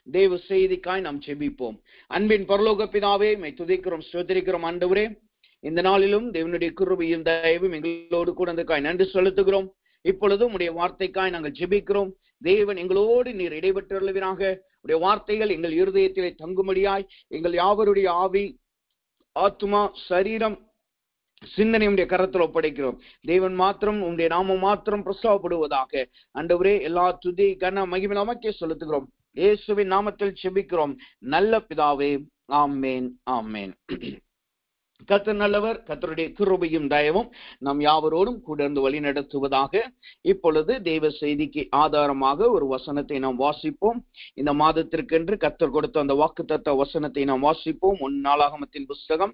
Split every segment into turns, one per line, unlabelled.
தேவ செய்திக்காய் நாம் ஜெபிப்போம். அன்பின் பரலோக பிதாவே, மை துதிக்கிறோம், ஸ்தோத்திரிக்கிறோம். ஆண்டவரே, இந்த நாளிலும் தேவனுடைய கிருபையும் தயவும் எங்களோடு கூட நன்றி செலுத்துகிறோம். இப்பொழுதும் உடைய வார்த்தைக்காய் நாங்கள் ஜெபிக்கிறோம். தேவன் எங்களோடு நீர் இடைபெற்றுள்ளவராக உடைய வார்த்தைகள் எங்கள் இருதயத்திலே தங்கும்படியாய் எங்கள் யாவருடைய ஆவி, ஆத்மா, சரீரம், சிந்தனையுடைய கரத்தில் ஒப்படைக்கிறோம். தேவன் மாத்திரம் உங்களுடைய நாமம் மாத்திரம் பிரஸ்தாபப்படுவதாக. ஆண்டவரே, எல்லா துதி கன மகிமை நமக்கே செலுத்துகிறோம். இயேசுவின் நாமத்தில் ஜெபிக்கிறோம் நல்ல பிதாவே, ஆமென், ஆமென். கர்த்தர் நல்லவர். கர்த்தருடைய கிருபையும் தயவும் நாம் யாவரோடும் கூட வழி நடத்துவதாக. இப்பொழுது தேவ செய்திக்கு ஆதாரமாக ஒரு வசனத்தை நாம் வாசிப்போம். இந்த மாதத்திற்கென்று கர்த்தர் கொடுத்த அந்த வாக்குத்தத்த வசனத்தை நாம் வாசிப்போம். 1 நாளாகமத்தின் புஸ்தகம்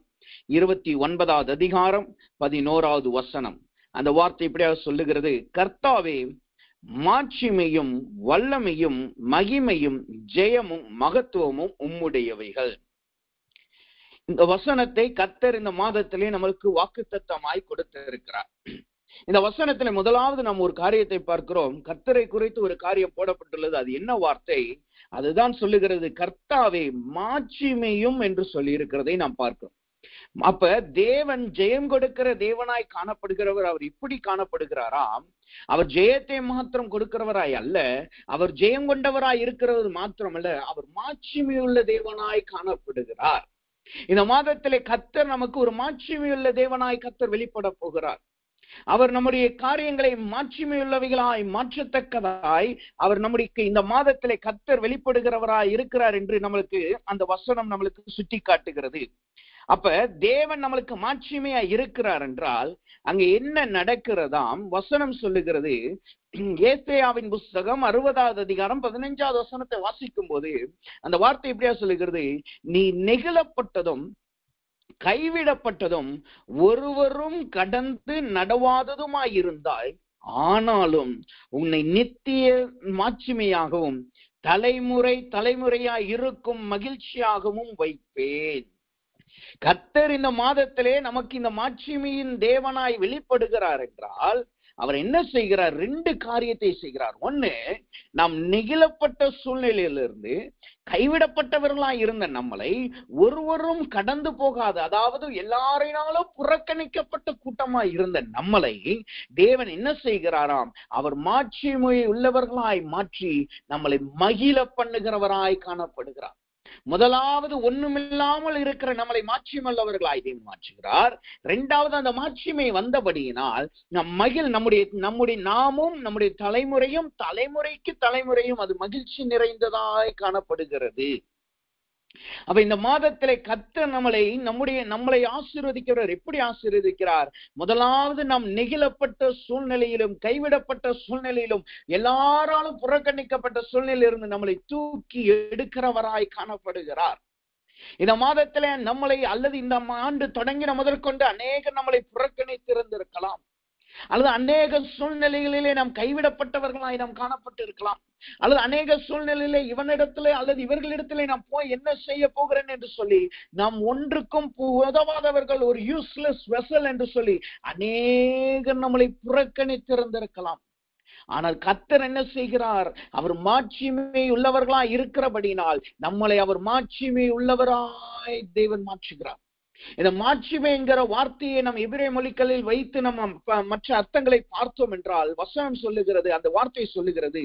29வது அதிகாரம் 11வது வசனம். அந்த வார்த்தை இப்படியாக சொல்லுகிறது: கர்த்தாவே, மாட்சிமையும் வல்லமையும் மகிமையும் ஜெயமும் மகத்துவமும் உம்முடையவைகள். இந்த வசனத்தை கர்த்தர் இந்த மாதத்திலே நம்மளுக்கு வாக்குத்தத்தமாய் கொடுத்திருக்கிறார். இந்த வசனத்துல முதலாவது நாம் ஒரு காரியத்தை பார்க்கிறோம். கர்த்தரை குறித்து ஒரு காரியம் போடப்பட்டுள்ளது. அது என்ன வார்த்தை? அதுதான் சொல்லுகிறது, கர்த்தாவே மாட்சிமையும் என்று சொல்லி இருக்கிறதை நாம் பார்க்கிறோம். அப்ப தேவன் ஜெயம் கொடுக்கிற தேவனாய் காணப்படுகிறவர். அவர் இப்படி காணப்படுகிறாராம். அவர் ஜெயத்தை மாத்திரம் கொடுக்கிறவராய் அல்ல, அவர் ஜெயம் கொண்டவராய் இருக்கிறவர் மாத்திரமல்ல, அவர் மாட்சிமையுள்ள தேவனாய் காணப்படுகிறார். இந்த மாதத்திலே கர்த்தர் நமக்கு ஒரு மாட்சிமையுள்ள தேவனாய் கர்த்தர் வெளிப்பட போகிறார். அவர் நம்முடைய காரியங்களை மாட்சிமையுள்ளவைகளாய் மாற்றத்தக்கதாய் அவர் நம்முடைய இந்த மாதத்திலே கர்த்தர் வெளிப்படுகிறவராய் இருக்கிறார் என்று நம்மளுக்கு அந்த வசனம் நம்மளுக்கு சுட்டி காட்டுகிறது. அப்ப தேவன் நம்மளுக்கு மாட்சிமையா இருக்கிறார் என்றால் அங்க என்ன நடக்கிறதாம்? வசனம் சொல்லுகிறது, ஏசாயாவின் புஸ்தகம் 60வது அதிகாரம் 15வது வசனத்தை வாசிக்கும் போது அந்த வார்த்தை இப்படியா சொல்லுகிறது: நீ நெகிழப்பட்டதும் கைவிடப்பட்டதும் ஒருவரும் கடந்து நடவாததுமாயிருந்தாய், ஆனாலும் உன்னை நித்திய மாட்சிமையாகவும் தலைமுறை தலைமுறையாய் இருக்கும் மகிழ்ச்சியாகவும் வைப்பேன். கர்த்தர் இந்த மாதத்திலே நமக்கு இந்த மாட்சிமையின் தேவனாய் வெளிப்படுகிறார் என்றால் அவர் என்ன செய்கிறார்? 2 காரியத்தை செய்கிறார். ஒண்ணு, நாம் நெகிழப்பட்ட சூழ்நிலையிலிருந்து கைவிடப்பட்டவர்களாய் இருந்த நம்மளை ஒருவரும் கடந்து போகாது, அதாவது எல்லாரினாலும் புறக்கணிக்கப்பட்ட கூட்டமாய் இருந்த நம்மளை தேவன் என்ன செய்கிறாராம்? அவர் மாட்சிமை உள்ளவர்களாய் மாற்றி நம்மளை மகிழ பண்ணுகிறவராய் காணப்படுகிறார். முதலாவது, ஒண்ணுமில்லாமல் இருக்கிற நம்மளை மாட்சிமல்லவர்களாய் தேவன் மாற்றுகிறார். 2வது, அந்த மாட்சிமை வந்தபடியினால் நம்முடைய நாமும் நம்முடைய தலைமுறையும் தலைமுறைக்கு தலைமுறையும் அது மகிழ்ச்சி நிறைந்ததாய் காணப்படுகிறது. அப்ப இந்த மாதத்திலே கர்த்தர் நம்மளை ஆசீர்வதிக்கிறார். எப்படி ஆசீர்வதிக்கிறார்? முதலாவது, நாம் நெகிழப்பட்ட சூழ்நிலையிலும் கைவிடப்பட்ட சூழ்நிலையிலும் எல்லாராலும் புறக்கணிக்கப்பட்ட சூழ்நிலையிலிருந்து நம்மளை தூக்கி எடுக்கிறவராய் காணப்படுகிறார். இந்த மாதத்திலே நம்மளை அல்லது இந்த ஆண்டு தொடங்கின முதற்கொண்டு அநேகர் நம்மளை புறக்கணித்திருந்திருக்கலாம், அல்லது அநேக சூழ்நிலைகளிலே நாம் கைவிடப்பட்டவர்களாய் நாம் காணப்பட்டு இருக்கலாம், அல்லது அநேக சூழ்நிலையிலே இவனிடத்திலே அல்லது இவர்களிடத்திலே நாம் போய் என்ன செய்ய போகிறேன் என்று சொல்லி நாம் ஒன்றுக்கும் உதவாதவர்கள், ஒரு யூஸ்லெஸ் வெசல் என்று சொல்லி அநேகர் நம்மளை புறக்கணித்திருந்திருக்கலாம். ஆனால் கர்த்தர் என்ன செய்கிறார்? அவர் மாட்சிமை உள்ளவர்களாய் இருக்கிறபடினால் நம்மளை அவர் மாட்சிமை உள்ளவராய் தேவன் மாற்றுகிறார். இந்த மாட்சிமை என்கிற வார்த்தையை நம் எபிரேய மொழிகளில் வைத்து நம்ம மற்ற அர்த்தங்களை பார்த்தோம் என்றால் வசனம் சொல்லுகிறது, அந்த வார்த்தை சொல்லுகிறது,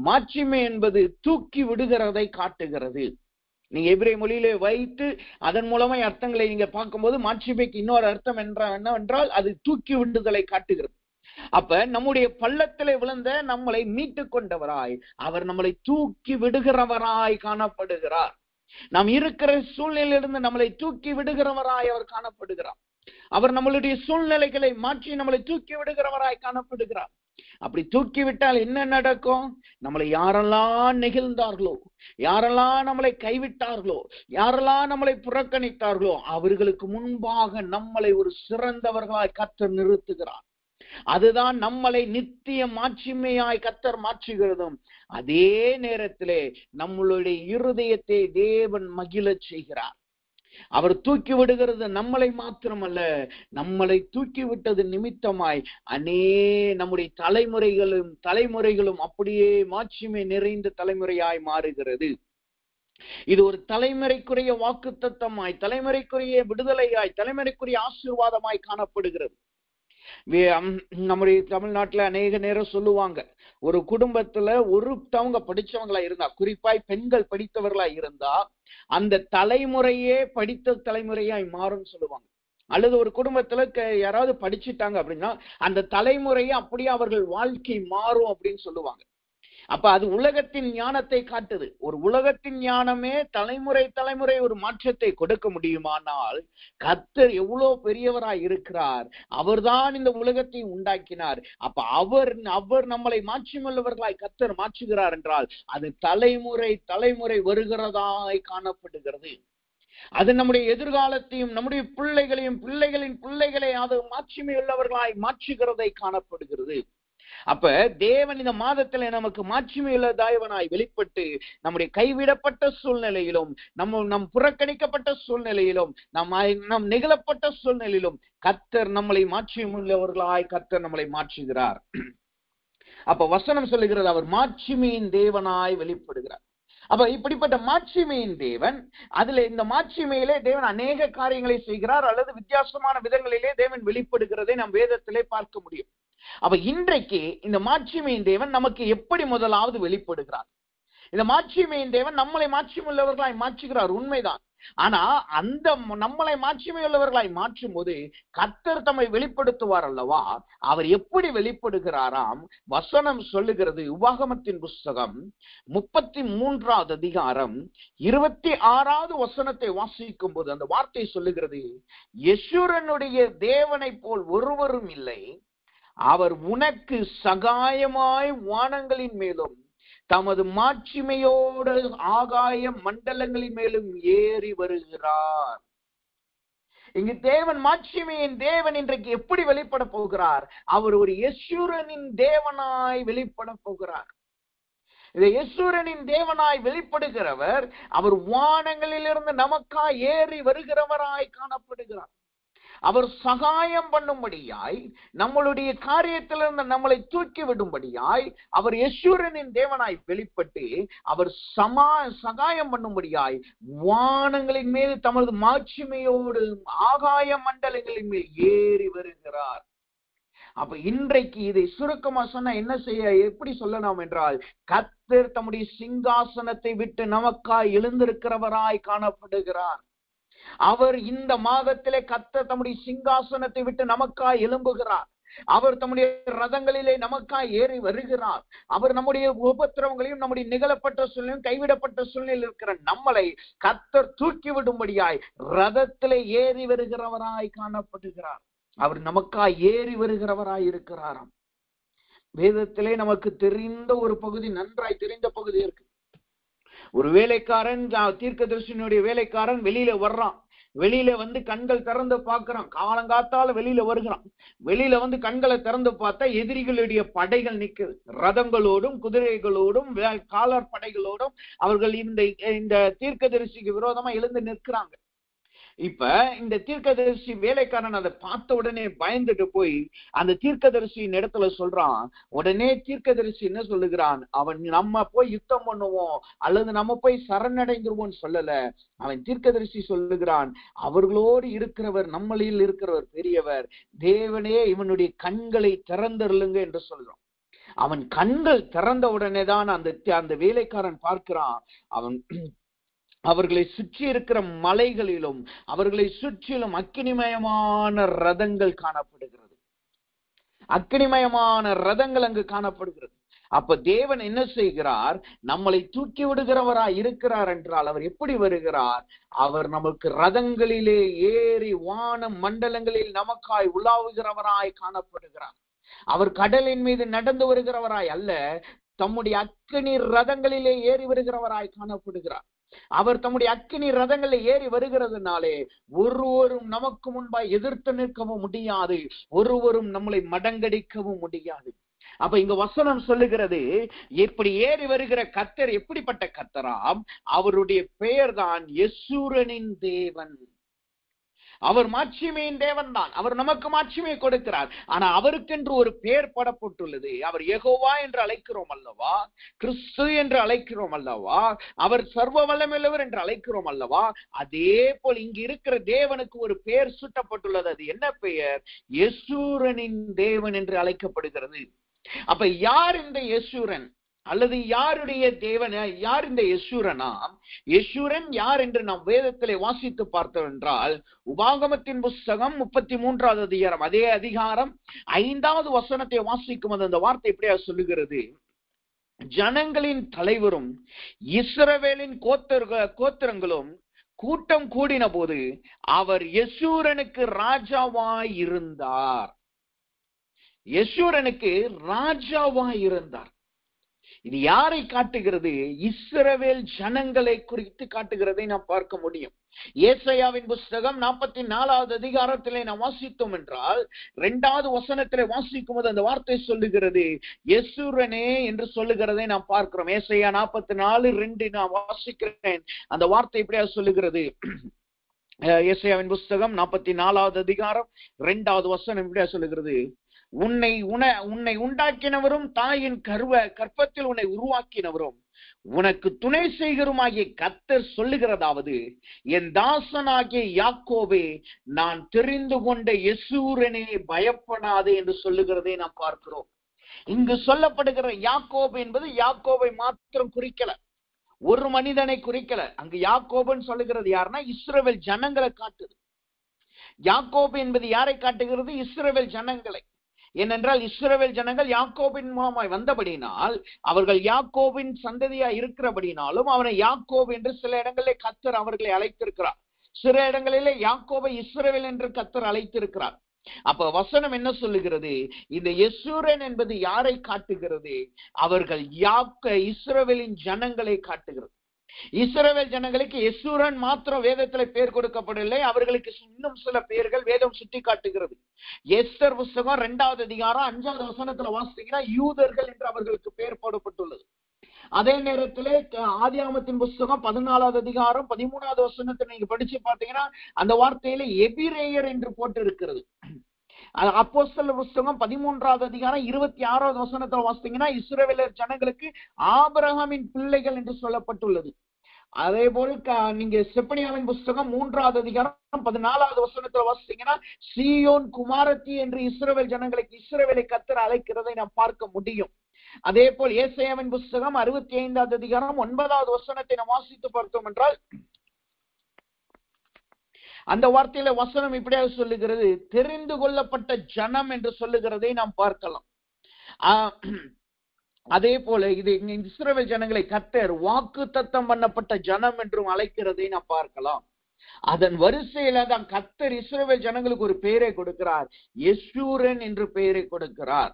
மாட்சிமை என்பது தூக்கி விடுகிறதை காட்டுகிறது. நீங்க எபிரேய மொழியிலே வைத்து அதன் மூலமா அர்த்தங்களை நீங்க பார்க்கும்போது மாட்சிமைக்கு இன்னொரு அர்த்தம் என்னவென்றால் அது தூக்கி விடுதலை காட்டுகிறது. அப்ப நம்முடைய பள்ளத்திலே விழுந்த நம்மளை மீட்டு கொண்டவராய் அவர் நம்மளை தூக்கி விடுகிறவராய் காணப்படுகிறார். நாம் இருக்கிற சூழ்நிலையிலிருந்து நம்மளை தூக்கி விடுகிறவராய் அவர் காணப்படுகிறார். அவர் நம்மளுடைய சூழ்நிலைகளை மாற்றி நம்மளை தூக்கி விடுகிறவராய் காணப்படுகிறார். அப்படி தூக்கி விட்டால் என்ன நடக்கும்? நம்மளை யாரெல்லாம் நெகிழ்ந்தார்களோ, யாரெல்லாம் நம்மளை கைவிட்டார்களோ, யாரெல்லாம் நம்மளை புறக்கணித்தார்களோ அவர்களுக்கு முன்பாக நம்மளை ஒரு சிறந்தவர்களாய் கர்த்தர் நிறுத்துகிறார். அதுதான் நம்மளை நித்திய மாட்சிமையாய் கர்த்தர் மாற்றுகிறதும் அதே நேரத்திலே நம்மளுடைய இருதயத்தை தேவன் மகிழச் செய்கிறார். அவர் தூக்கி விடுகிறது நம்மளை மாத்திரமல்ல, நம்மளை தூக்கி விட்டது நிமித்தமாய் நம்முடைய தலைமுறைகளும் அப்படியே மாட்சிமை நிறைந்த தலைமுறையாய் மாறுகிறது. இது ஒரு தலைமுறைக்குரிய வாக்குத்தத்தமாய், தலைமுறைக்குரிய விடுதலையாய், தலைமுறைக்குரிய ஆசீர்வாதமாய் காணப்படுகிறது. நம்முடைய தமிழ்நாட்டுல அநேக நேரம் சொல்லுவாங்க, ஒரு குடும்பத்துல ஒருத்தவங்க படிச்சவங்களா இருந்தா, குறிப்பாய் பெண்கள் படித்தவர்களா இருந்தா அந்த தலைமுறையே படித்த தலைமுறையாய் மாறும் சொல்லுவாங்க. அல்லது ஒரு குடும்பத்துல யாராவது படிச்சுட்டாங்க அப்படின்னா அந்த தலைமுறையே அப்படியே அவர்கள் வாழ்க்கை மாறும் அப்படின்னு சொல்லுவாங்க. அப்ப அது உலகத்தின் ஞானத்தை காட்டுது. ஒரு உலகத்தின் ஞானமே தலைமுறை தலைமுறை ஒரு மாற்றத்தை கொடுக்க முடியுமானால் கர்த்தர் எவ்வளவு பெரியவராய் இருக்கிறார். அவர்தான் இந்த உலகத்தை உண்டாக்கினார். அப்ப அவர் நம்மளை மாற்றியுள்ளவர்களாய் கர்த்தர் மாற்றுகிறார் என்றால் அது தலைமுறை தலைமுறை வருகிறதாய் காணப்படுகிறது. அது நம்முடைய எதிர்காலத்தையும் நம்முடைய பிள்ளைகளையும் பிள்ளைகளின் பிள்ளைகளை அது மாட்சிமையுள்ளவர்களாய் மாற்றுகிறதை காணப்படுகிறது. அப்ப தேவன் இந்த மாதத்துல நமக்கு மாட்சிமையுள்ள தேவனாய் வெளிப்பட்டு நம்முடைய கைவிடப்பட்ட சூழ்நிலையிலும் நம் புறக்கணிக்கப்பட்ட சூழ்நிலையிலும் நம் நிகழப்பட்ட சூழ்நிலையிலும் கர்த்தர் நம்மளை மாட்சிமையுள்ளவர்களாய் கர்த்தர் நம்மளை மாற்றுகிறார். அப்ப வசனம் சொல்லுகிறது அவர் மாட்சிமையின் தேவனாய் வெளிப்படுகிறார். அப்ப இப்படிப்பட்ட மாட்சிமையின் தேவன், அதுல இந்த மாட்சிமையிலே தேவன் அநேக காரியங்களை செய்கிறார் அல்லது வித்தியாசமான விதங்களிலே தேவன் வெளிப்படுகிறதை நம் வேதத்திலே பார்க்க முடியும். அப்ப இன்றைக்கு இந்த மாட்சிமையின் தேவன் நமக்கு எப்படி முதலாவது வெளிப்படுகிறார்? இந்த மாட்சிமையின் தேவன் நம்மளை மாட்சியுள்ளவர்களாய் மாற்றுகிறார், உண்மைதான். ஆனா அந்த நம்மளை மாட்சிமையுள்ளவர்களாய் மாற்றும் போது கர்த்தர் தம்மை வெளிப்படுத்துவார் அல்லவா? அவர் எப்படி வெளிப்படுகிறாராம்? வசனம் சொல்லுகிறது, உபாகமத்தின் புஸ்தகம் 33வது அதிகாரம் 26வது வசனத்தை வாசிக்கும் போது அந்த வார்த்தை சொல்லுகிறது, யெஷூரனுடைய தேவனை போல் ஒருவரும் இல்லை, அவர் உனக்கு சகாயமாய் வானங்களின் மேலும் தமது மாட்சிமையோடு ஆகாய மண்டலங்களின் மேலும் ஏறி வருகிறார். இங்கு தேவன் மாட்சிமையின் தேவன் இன்றைக்கு எப்படி வெளிப்பட போகிறார்? அவர் ஒரு யெஷூரனின் தேவனாய் வெளிப்பட போகிறார். இந்த யெஷூரனின் தேவனாய் வெளிப்படுகிறவர் அவர் வானங்களிலிருந்து நமக்காய் ஏறி வருகிறவராய் காணப்படுகிறார். அவர் சகாயம் பண்ணும்படியாய், நம்மளுடைய காரியத்திலிருந்து நம்மளை தூக்கி விடும்படியாய் அவர் யெஷூரனின் தேவனாய் வெளிப்பட்டு அவர் சகாயம் பண்ணும்படியாய் வானங்களின் மேல் தமது மாட்சிமையோடு ஆகாய மண்டலங்களின் மேல் ஏறி வருகிறார். அப்ப இன்றைக்கு இதை சுருக்கமா சொன்னா என்ன செய்ய, எப்படி சொல்லலாம் என்றால், கர்த்தர் தம்முடைய சிங்காசனத்தை விட்டு நமக்காய் எழுந்திருக்கிறவராய் காணப்படுகிறார். அவர் இந்த மாதத்திலே கர்த்தர் தம்முடைய சிங்காசனத்தை விட்டு நமக்காய் எழும்புகிறார். அவர் தம்முடைய ரதங்களிலே நமக்காய் ஏறி வருகிறார். அவர் நம்முடைய உபத்திரவங்களையும் நம்முடைய நிகழப்பட்ட சூழ்நிலையும் கைவிடப்பட்ட சூழ்நிலையில் இருக்கிற நம்மளை கர்த்தர் தூக்கி விடும்படியாய் ரதத்திலே ஏறி வருகிறவராய் காணப்படுகிறார். அவர் நமக்காய் ஏறி வருகிறவராய் இருக்கிறாராம். வேதத்திலே நமக்கு தெரிந்த ஒரு பகுதி, நன்றாய் தெரிந்த பகுதி இருக்கு. ஒரு வேலைக்காரன், தீர்க்கதரிசியினுடைய வேலைக்காரன் வெளியில வர்றான். வெளியில வந்து கண்கள் திறந்து பார்க்கிறான். காலங்காத்தால வெளியில வருகிறான். வெளியில வந்து கண்களை திறந்து பார்த்தா எதிரிகளுடைய படைகள் நிக்குது. ரதங்களோடும் குதிரைகளோடும் காலார் படைகளோடும் அவர்கள் இந்த தீர்க்கதரிசிக்கு விரோதமா எழுந்து நிற்கிறாங்க. இப்ப இந்த தீர்க்கதரிசி வேலைக்காரன் அதை பார்த்த உடனே பயந்துட்டு போய் அந்த தீர்க்கதரிசியின் இடத்துல சொல்றான். உடனே தீர்க்கதரிசி என்ன சொல்லுகிறான், அவன் நம்ம போய் யுத்தம் பண்ணுவோம் அல்லது நம்ம போய் சரணடைந்துருவோம் சொல்லல. அவன் தீர்க்கதரிசி சொல்லுகிறான், அவர்களோடு இருக்கிறவர், நம்மளில் இருக்கிறவர் பெரியவர், தேவனே இவனுடைய கண்களை திறந்தருளுங்க என்று சொல்றான். அவன் கண்கள் திறந்த உடனே தான் அந்த வேலைக்காரன் பார்க்கிறான். அவர்களை சுற்றி இருக்கிற மலைகளிலும் அவர்களை சுற்றிலும் அக்கினிமயமான ரதங்கள் காணப்படுகிறது. அக்கினிமயமான ரதங்கள் அங்கு காணப்படுகிறது. அப்ப தேவன் என்ன செய்கிறார்? நம்மளை தூக்கி விடுகிறவராய் இருக்கிறார் என்றால் அவர் எப்படி வருகிறார்? அவர் நமக்கு ரதங்களிலே ஏறி வான மண்டலங்களில் நமக்காய் உலாவுகிறவராய் காணப்படுகிறார். அவர் கடலின் மீது நடந்து வருகிறவராய் அல்ல, தம்முடைய அக்கினி ரதங்களிலே ஏறி வருகிறவராய் காணப்படுகிறார். அவர் தம்முடைய அக்கினி ரதங்களில் ஏறி வருகிறதுனாலே ஒருவரும் நமக்கு முன்பாய் எதிர்த்து நிற்கவும் முடியாது, ஒருவரும் நம்மளை மடங்கடிக்கவும் முடியாது. அப்ப இங்க வசனம் சொல்லுகிறது, இப்படி ஏறி வருகிற கர்த்தர் எப்படிப்பட்ட கர்த்தராம்? அவருடைய பெயர் தான் யெஷூரனின் தேவன். அவர் மாட்சிமையின் தேவன் தான். அவர் நமக்கு மாட்சிமை கொடுக்கிறார். ஆனா அவருக்கென்று ஒரு பெயர் படப்பட்டுள்ளது. அவர் யெகோவா என்று அழைக்கிறோம் அல்லவா, கிறிஸ்து என்று அழைக்கிறோம் அல்லவா, அவர் சர்வ வல்லமையுள்ளவர் என்று அழைக்கிறோம் அல்லவா. அதே போல் இங்கு இருக்கிற தேவனுக்கு ஒரு பெயர் சூட்டப்பட்டுள்ளது. அது என்ன பெயர்? யெசூரனின் தேவன் என்று அழைக்கப்படுகிறது. அப்ப யார் இந்த யெசூரன், அல்லது யாருடைய தேவன், யார் இந்த யெசூரனா? யெசூரன் யார் என்று நாம் வேதத்திலே வாசித்து பார்த்தோம் என்றால், உபாகமத்தின் புஸ்தகம் 33வது அதிகாரம், அதே அதிகாரம் 5வது வசனத்தை வாசிக்கும் போது அந்த வார்த்தை இப்படியா சொல்லுகிறது: ஜனங்களின் தலைவரும் இஸ்ரவேலின் கோத்திரங்களும் கூட்டம் கூடின போது அவர் யெசூரனுக்கு ராஜாவாய் இருந்தார். யெசூரனுக்கு ராஜாவாய் இருந்தார். இது யாரை காட்டுகிறது? இஸ்ரவேல் ஜனங்களை குறித்து காட்டுகிறதை நாம் பார்க்க முடியும். ஏசாயாவின் புஸ்தகம் 44வது அதிகாரத்திலே நாம் வாசித்தோம் என்றால் 2வது வசனத்திலே வாசிக்கும் போது அந்த வார்த்தை சொல்லுகிறது யெசூரனே என்று சொல்லுகிறதை நாம் பார்க்கிறோம். ஏசாயா 44:2 நான் வாசிக்கிறேன். அந்த வார்த்தை இப்படியா சொல்லுகிறது. ஏசாயாவின் புஸ்தகம் 44வது அதிகாரம் 2வது வசனம் இப்படியா சொல்லுகிறது: உன்னை உண்டாக்கினவரும் தாயின் கர்ப்பத்தில் உன்னை உருவாக்கினவரும் உனக்கு துணை செய்கிறோமாகிய கர்த்தர் சொல்லுகிறதாவது, என் தாசனாகிய யாக்கோபே, நான் தெரிந்து கொண்ட யெசூரனே, பயப்படாதே என்று சொல்லுகிறதை நாம் பார்க்கிறோம். இங்கு சொல்லப்படுகிற யாக்கோபு என்பது யாக்கோபை மாத்திரம் குறிக்கல, ஒரு மனிதனை குறிக்கல. அங்கு யாக்கோபுன்னு சொல்லுகிறது யாருன்னா இஸ்ரவேல் ஜனங்களை காட்டுது. யாக்கோபு என்பது யாரை காட்டுகிறது? இஸ்ரவேல் ஜனங்களை. ஏனென்றால் இஸ்ரவேல் ஜனங்கள் யாக்கோபின் மூலமாய் வந்தபடினால், அவர்கள் யாக்கோபின் சந்ததியா இருக்கிறபடினாலும் அவனை யாக்கோபு என்று சில இடங்களிலே கர்த்தர் அவர்களை அழைத்திருக்கிறார். சில இடங்களிலே யாக்கோபை இஸ்ரவேல் என்று கர்த்தர் அழைத்திருக்கிறார். அப்ப வசனம் என்ன சொல்லுகிறது? இந்த யெசூரன் என்பது யாரை காட்டுகிறது? அவர்கள் இஸ்ரவேலின் ஜனங்களை காட்டுகிறது. இஸ்ரவேல் ஜனங்களுக்கு யெசூரன் மாத்திரம் வேதத்துல பெயர் கொடுக்கப்படவில்லை, அவர்களுக்கு இன்னும் சில பெயர்கள் வேதம் சுட்டி காட்டுகிறது. எஸ்தர் புஸ்தகம் 2வது அதிகாரம் 5வது வசனத்துல வாசித்தீங்கன்னா யூதர்கள் என்று அவர்களுக்கு பெயர் போடப்பட்டுள்ளது. அதே நேரத்திலே ஆதியாகமத்தின் புஸ்தகம் 14வது அதிகாரம் 13வது வசனத்தை நீங்க படிச்சு பார்த்தீங்கன்னா அந்த வார்த்தையில எபிரேயர் என்று போட்டு இருக்கிறது. அப்போஸ்தலர் புஸ்தகம் 13வது அதிகாரம் 26வது வசனத்துல வாசித்தீங்கன்னா இஸ்ரவேலர் ஜனங்களுக்கு ஆபிரகாமின் பிள்ளைகள் என்று சொல்லப்பட்டுள்ளது. அதே போல நீங்க செப்பனியாவின் புஸ்தகம் 3வது அதிகாரம் 14வது வசனத்துல வாசித்தீங்கன்னா சீயோன் குமாரத்தி என்று இஸ்ரவேல் ஜனங்களுக்கு இஸ்ரவேலை கர்த்தர் அழைக்கிறதை நாம் பார்க்க முடியும். அதே போல் ஏசாயாவின் புஸ்தகம் 65வது அதிகாரம் 9வது வசனத்தை நாம் வாசித்து பார்த்தோம் என்றால் அந்த வார்த்தையில வசனம் இப்படியாக சொல்லுகிறது, தெரிந்து கொள்ளப்பட்ட ஜனம் என்று சொல்லுகிறதை நாம் பார்க்கலாம். அதே போல இது இஸ்ரவேல் ஜனங்களை கர்த்தர் வாக்குத்தத்தம் பண்ணப்பட்ட ஜனம் என்றும் அழைக்கிறதை நாம் பார்க்கலாம். அதன் வரிசையில தான் கர்த்தர் இஸ்ரவேல் ஜனங்களுக்கு ஒரு பெயரை கொடுக்கிறார், யெசூரன் என்று பெயரை கொடுக்கிறார்.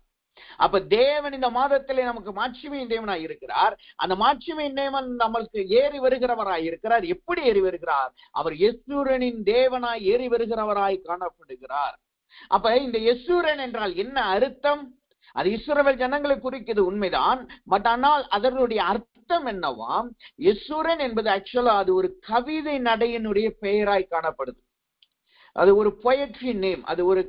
அப்ப தேவன் இந்த மாதத்திலே நமக்கு மாட்சிமையின் தேவனாய் இருக்கிறார். அந்த மாட்சிமையின் தேவன் நம்மளுக்கு ஏறி வருகிறவராய் இருக்கிறார். எப்படி ஏறி வருகிறார்? அவர் யெசூரனின் தேவனாய் ஏறி வருகிறவராய் காணப்படுகிறார். அப்ப இந்த யெசூரன் என்றால் என்ன அர்த்தம்? அது இஸ்ரவேல் ஜனங்களை குறிக்கிறது உண்மைதான். பட் ஆனால் அதனுடைய அர்த்தம் என்னவாம்? யெசூரன் என்பது ஆக்சுவலா அது ஒரு கவிதை நடையினுடைய பெயராய் காணப்படுது. அது ஒரு பொயட்ரி நேம். அது ஒரு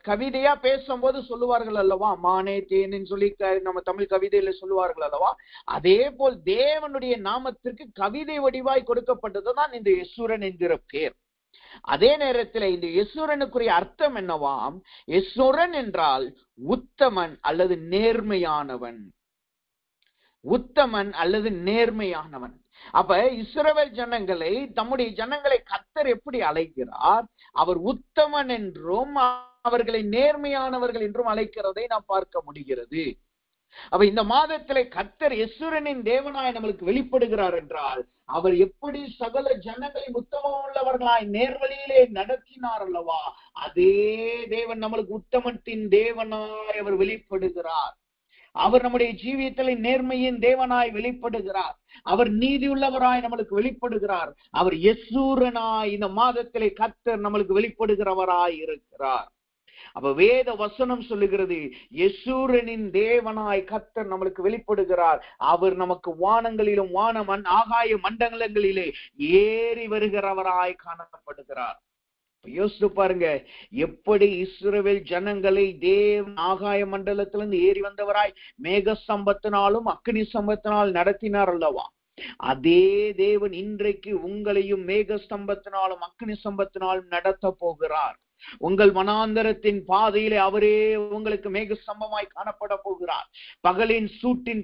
கவிதையா பேசும்போது சொல்லுவார்கள் அல்லவா, மானே தேனின்னு சொல்லி நம்ம தமிழ் கவிதையில சொல்லுவார்கள் அல்லவா. அதே போல் தேவனுடைய நாமத்திற்கு கவிதை வடிவாய் கொடுக்கப்பட்டதுதான் இந்த யெசூரன் என்கிற பெயர். அதே நேரத்தில் இந்த யெசூரனுக்குரிய அர்த்தம் என்னவாம்? யெசூரன் என்றால் உத்தமன் அல்லது நேர்மையானவன். உத்தமன் அல்லது நேர்மையானவன். அப்ப இஸ்ரவேல் ஜனங்களை, தம்முடைய ஜனங்களை கர்த்தர் எப்படி அழைக்கிறார்? அவர் உத்தமன் என்றும் அவர்களை நேர்மையானவர்கள் என்றும் அழைக்கிறதை நாம் பார்க்க முடிகிறது. அப்ப இந்த மாதத்திலே கர்த்தர் யெசூரனின் தேவனாய் நம்மளுக்கு வெளிப்படுகிறார் என்றால் அவர் எப்படி சகல ஜனங்களை உத்தமம் உள்ளவர்களாய் நேர்வழியிலே நடத்தினார் அல்லவா, அதே தேவன் நம்மளுக்கு உத்தமத்தின் தேவனாய் அவர் வெளிப்படுகிறார். அவர் நம்முடைய ஜீவியத்திலே நேர்மையின் தேவனாய் வெளிப்படுகிறார். அவர் நீதியுள்ளவராய் நம்மளுக்கு வெளிப்படுகிறார். அவர் யெசூரனாய் இந்த மாதத்திலே கர்த்தர் நம்மளுக்கு வெளிப்படுகிறவராய் இருக்கிறார். அப்ப வேத வசனம் சொல்லுகிறது யெசூரனின் தேவனாய் கர்த்தர் நம்மளுக்கு வெளிப்படுகிறார். அவர் நமக்கு வானங்களிலும் ஆகாய மண்டலங்களிலே ஏறி வருகிறவராய் காணப்படுகிறார். யோசித்து பாருங்க, எப்படி இஸ்ரவேல் ஜனங்களை தேவன் ஆகாய மண்டலத்திலிருந்து ஏறி வந்தவராய் மேக சம்பத்தினாலும் அக்னி சம்பத்தினால் நடத்தினார் அல்லவா? அதே தேவன் இன்றைக்கு உங்களையும் மேக ஸ்தம்பத்தினாலும் அக்னி ஸ்தம்பத்தினாலும் நடத்த போகிறார். உங்கள் வனாந்தரத்தின் பாதையிலே அவரே உங்களுக்கு மேக ஸ்தம்பமாய் காணப்பட போகிறார். பகலின் சூட்டின்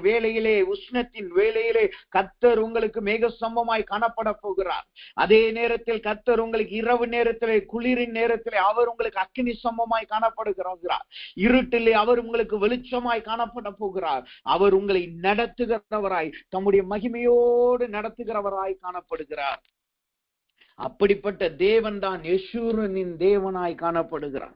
வேளையிலே, உஷ்ணத்தின் வேளையிலே கர்த்தர் உங்களுக்கு மேக ஸ்தம்பமாய் காணப்பட போகிறார். அதே நேரத்தில் கர்த்தர் உங்களுக்கு இரவு நேரத்திலே, குளிரின் நேரத்திலே அவர் உங்களுக்கு அக்கினி ஸ்தம்பமாய் காணப்படுகிறார். இருட்டிலே அவர் உங்களுக்கு வெளிச்சமாய் காணப்பட போகிறார். அவர் உங்களை நடத்துகிறவராய், தம்முடைய மகிமையோடு நடத்துகிறவராய் காணப்படுகிறார். அப்படிப்பட்ட தேவன் தான் யெஷூரனின் தேவனாய் காணப்படுகிறார்.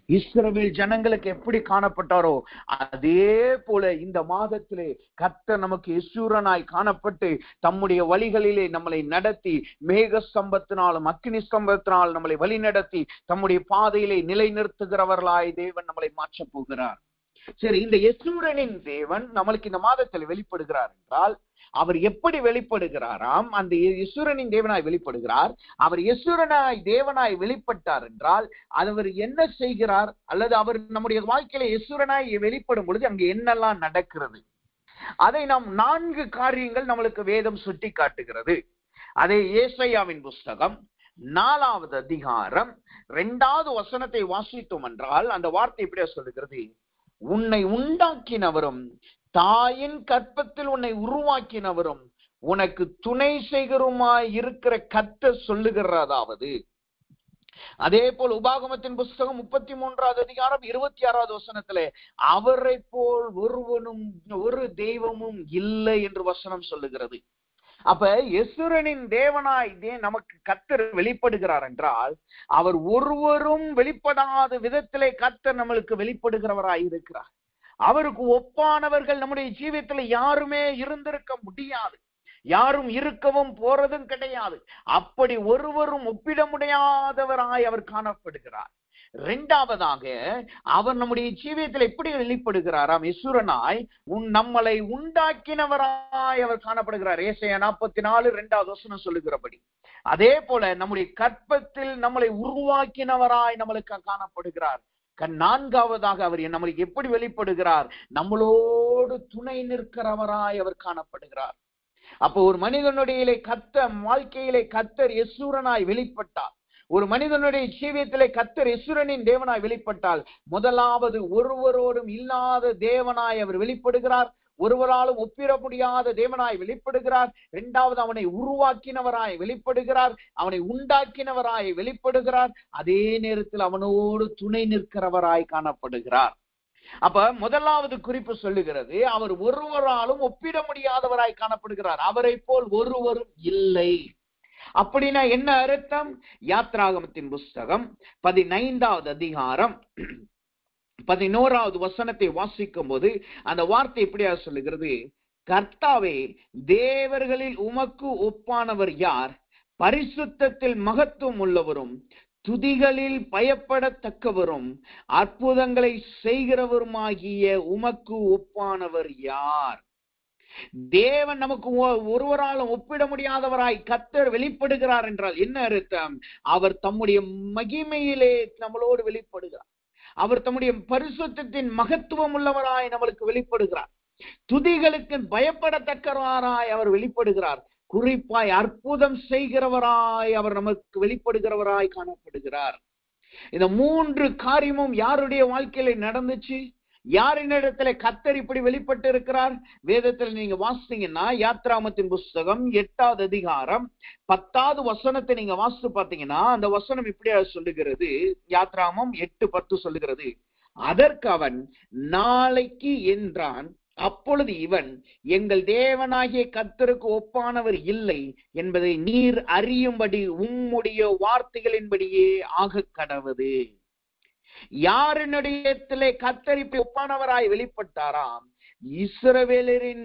இஸ்ரவேல் ஜனங்களுக்கு எப்படி காணப்பட்டாரோ அதே போல இந்த மாதத்திலே கர்த்தர் நமக்கு யெஷூரனாய் காணப்பட்டு தம்முடைய வழிகளிலே நம்மளை நடத்தி, மேக ஸ்தம்பத்தினாலும் அக்கினி ஸ்தம்பத்தினால் நம்மளை வழி நடத்தி தம்முடைய பாதையிலே நிலைநிறுத்துகிறவர்களாய் தேவன் நம்மளை மாற்றப் போகிறார். சரி, இந்த யெஷூரனின் தேவன் நம்மளுக்கு இந்த மாதத்தில் வெளிப்படுகிறார் என்றால் அவர் எப்படி வெளிப்படுகிறாராம்? அந்த யெஷூரனின் தேவனாய் வெளிப்படுகிறார். அவர் யெஷூரனாய் தேவனாய் வெளிப்பட்டார் என்றால் அவர் என்ன செய்கிறார், அல்லது அவர் நம்முடைய வாழ்க்கையில யெஷூரனாய் வெளிப்படும் பொழுது அங்கு என்னெல்லாம் நடக்கிறது, அதை நாம் 4 காரியங்கள் நம்மளுக்கு வேதம் சுட்டி காட்டுகிறது. அதை ஏசாயாவின் புஸ்தகம் 4வது அதிகாரம் 2வது வசனத்தை வாசித்தோம் என்றால் அந்த வார்த்தை இப்படியா சொல்லுகிறது: உன்னை உண்டாக்கினவரும் தாயின் கற்பத்தில் உன்னை உருவாக்கினவரும் உனக்கு துணை செய்கிறமாய் இருக்கிற கர்த்தர் சொல்லுகிறதாவது. அதே போல் உபாகமத்தின் புஸ்தகம் 33வது அதிகாரம் 26வது வசனத்திலே அவரை போல் ஒருவனும் ஒரு தெய்வமும் இல்லை என்று வசனம் சொல்லுகிறது. அப்ப யெஷூரனின் தேவனாய் நமக்கு கர்த்தர் வெளிப்படுகிறார் என்றால் அவர் ஒருவரும் வெளிப்படாத விதத்திலே கர்த்தர் நம்மளுக்கு வெளிப்படுகிறவராய் இருக்கிறார். அவருக்கு ஒப்பானவர்கள் நம்முடைய ஜீவியத்துல யாருமே இருந்திருக்க முடியாது, யாரும் இருக்கவும் போறதும் கிடையாது. அப்படி ஒருவரும் ஒப்பிட முடியாதவராய் அவர் காணப்படுகிறார். 2வதாக அவர் நம்முடைய ஜீவியத்தில் எப்படி வெளிப்படுகிறாராம்? யெஷூரனாய் நம்மளை உண்டாக்கினவராய் அவர் காணப்படுகிறார். ஏசாயா 44 2வது வசனம் சொல்லுகிறபடி அதே போல நம்முடைய கற்பத்தில் நம்மளை உருவாக்கினவராய் நம்மளுக்கு காணப்படுகிறார். 4வதாக அவர் நம்மளுக்கு எப்படி வெளிப்படுகிறார்? நம்மளோடு துணை நிற்கிறவராய் அவர் காணப்படுகிறார். அப்போ ஒரு மனிதனுடைய வாழ்க்கையிலே கர்த்தர் யெஷூரனாய் வெளிப்பட்டார். ஒரு மனிதனுடைய ஜீவியத்திலே கர்த்தர் யெஷூரனின் தேவனாய் வெளிப்பட்டால் முதலாவது ஒருவரோடும் இல்லாத தேவனாய் அவர் வெளிப்படுகிறார். ஒருவராலும் ஒப்பிட முடியாத தேவனாய் வெளிப்படுகிறார். 2வது அவனை உருவாக்கினவராய் வெளிப்படுகிறார், அவனை உண்டாக்கினவராய் வெளிப்படுகிறார். அதே நேரத்தில் அவனோடு துணை நிற்கிறவராய் காணப்படுகிறார். அப்ப முதலாவது குறிப்பு சொல்லுகிறது அவர் ஒருவராலும் ஒப்பிட முடியாதவராய் காணப்படுகிறார். அவரை போல் ஒருவரும் இல்லை. அப்படின்னா என்ன அர்த்தம்? யாத்ராகமத்தின் புஸ்தகம் 15வது அதிகாரம் 11வது வசனத்தை வாசிக்கும் போது அந்த வார்த்தை எப்படியா சொல்லுகிறது: கர்த்தாவே, தேவர்களில் உமக்கு ஒப்பானவர் யார்? பரிசுத்தத்தில் மகத்துவம் உள்ளவரும் துதிகளில் பயப்படத்தக்கவரும் அற்புதங்களை செய்கிறவருமாகிய உமக்கு ஒப்பானவர் யார்? தேவன் நமக்கு ஒருவராலும் ஒப்பிட முடியாதவராய் கர்த்தர் வெளிப்படுகிறார் என்றால் என்ன அர்த்தம்? அவர் தம்முடைய மகிமையிலே நம்மளோடு வெளிப்படுகிறார். அவர் தம்முடைய பரிசுத்தத்தின் மகத்துவம் உள்ளவராய் நம்மளுக்கு வெளிப்படுகிறார். துதிகளுக்கு பயப்படத்தக்கவராய் அவர் வெளிப்படுகிறார். குறிப்பாய் அற்புதம் செய்கிறவராய் அவர் நமக்கு வெளிப்படுகிறவராய் காணப்படுகிறார். இந்த 3 காரியமும் யாருடைய வாழ்க்கையில நடந்துச்சு? யாரினிடத்துல கர்த்தர் இப்படி வெளிப்பட்டு இருக்கிறார்? வேதத்துல நீங்க வாசித்தீங்கன்னா யாத்ராகமத்தின் புஸ்தகம் 8வது அதிகாரம் 10வது வசனத்தை நீங்க வாசித்து பார்த்தீங்கன்னா அந்த வசனம் இப்படியா சொல்லுகிறது. யாத்ராகமம் 8:10 சொல்லுகிறது: அதற்கு அவன் நாளைக்கு என்றான். அப்பொழுது இவன், எங்கள் தேவனாகிய கர்த்தருக்கு ஒப்பானவர் இல்லை என்பதை நீர் அறியும்படி உம்முடைய வார்த்தைகளின்படியே ஆக கடவது. யாரினுடைய கர்த்தர் இப்ப ஒப்பானவராய் வெளிப்பட்டாராம்? இஸ்ரவேலரின்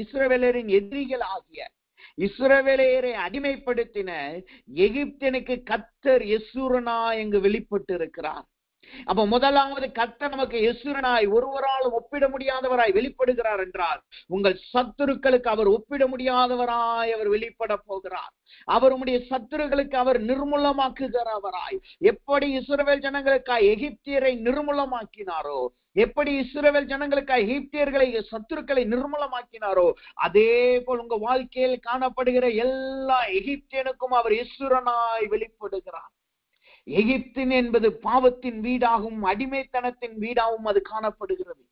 இஸ்ரவேலரின் எதிரிகள் ஆகிய இஸ்ரவேலரை அடிமைப்படுத்தின எகிப்தியனுக்கு கர்த்தர் யெஷூரனாய் இங்கு வெளிப்பட்டு இருக்கிறார். அப்ப முதலாவது கர்த்தர் நமக்கு எசுரனாய் ஒருவரால் ஒப்பிட முடியாதவராய் வெளிப்படுகிறார் என்றால், உங்கள் சத்துருக்களுக்கு அவர் ஒப்பிட முடியாதவராய் அவர் வெளிப்பட போகிறார். அவருடைய சத்துருக்களுக்கு அவர் நிர்மூலமாக்குகிறவராய், எப்படி இஸ்ரவேல் ஜனங்களுக்காய் எகிப்தியரை நிர்மூலமாக்கினாரோ, எப்படி இஸ்ரவேல் ஜனங்களுக்காய் எகிப்தியர்களை சத்துருக்களை நிர்மூலமாக்கினாரோ, அதே போல் உங்க வாழ்க்கையில் காணப்படுகிற எல்லா எகிப்தியனுக்கும் அவர் எசுரனாய் வெளிப்படுகிறார். எகிப்தின் என்பது பாவத்தின் வீடாகவும் அடிமைத்தனத்தின் வீடாகவும் அது காணப்படுகிறது.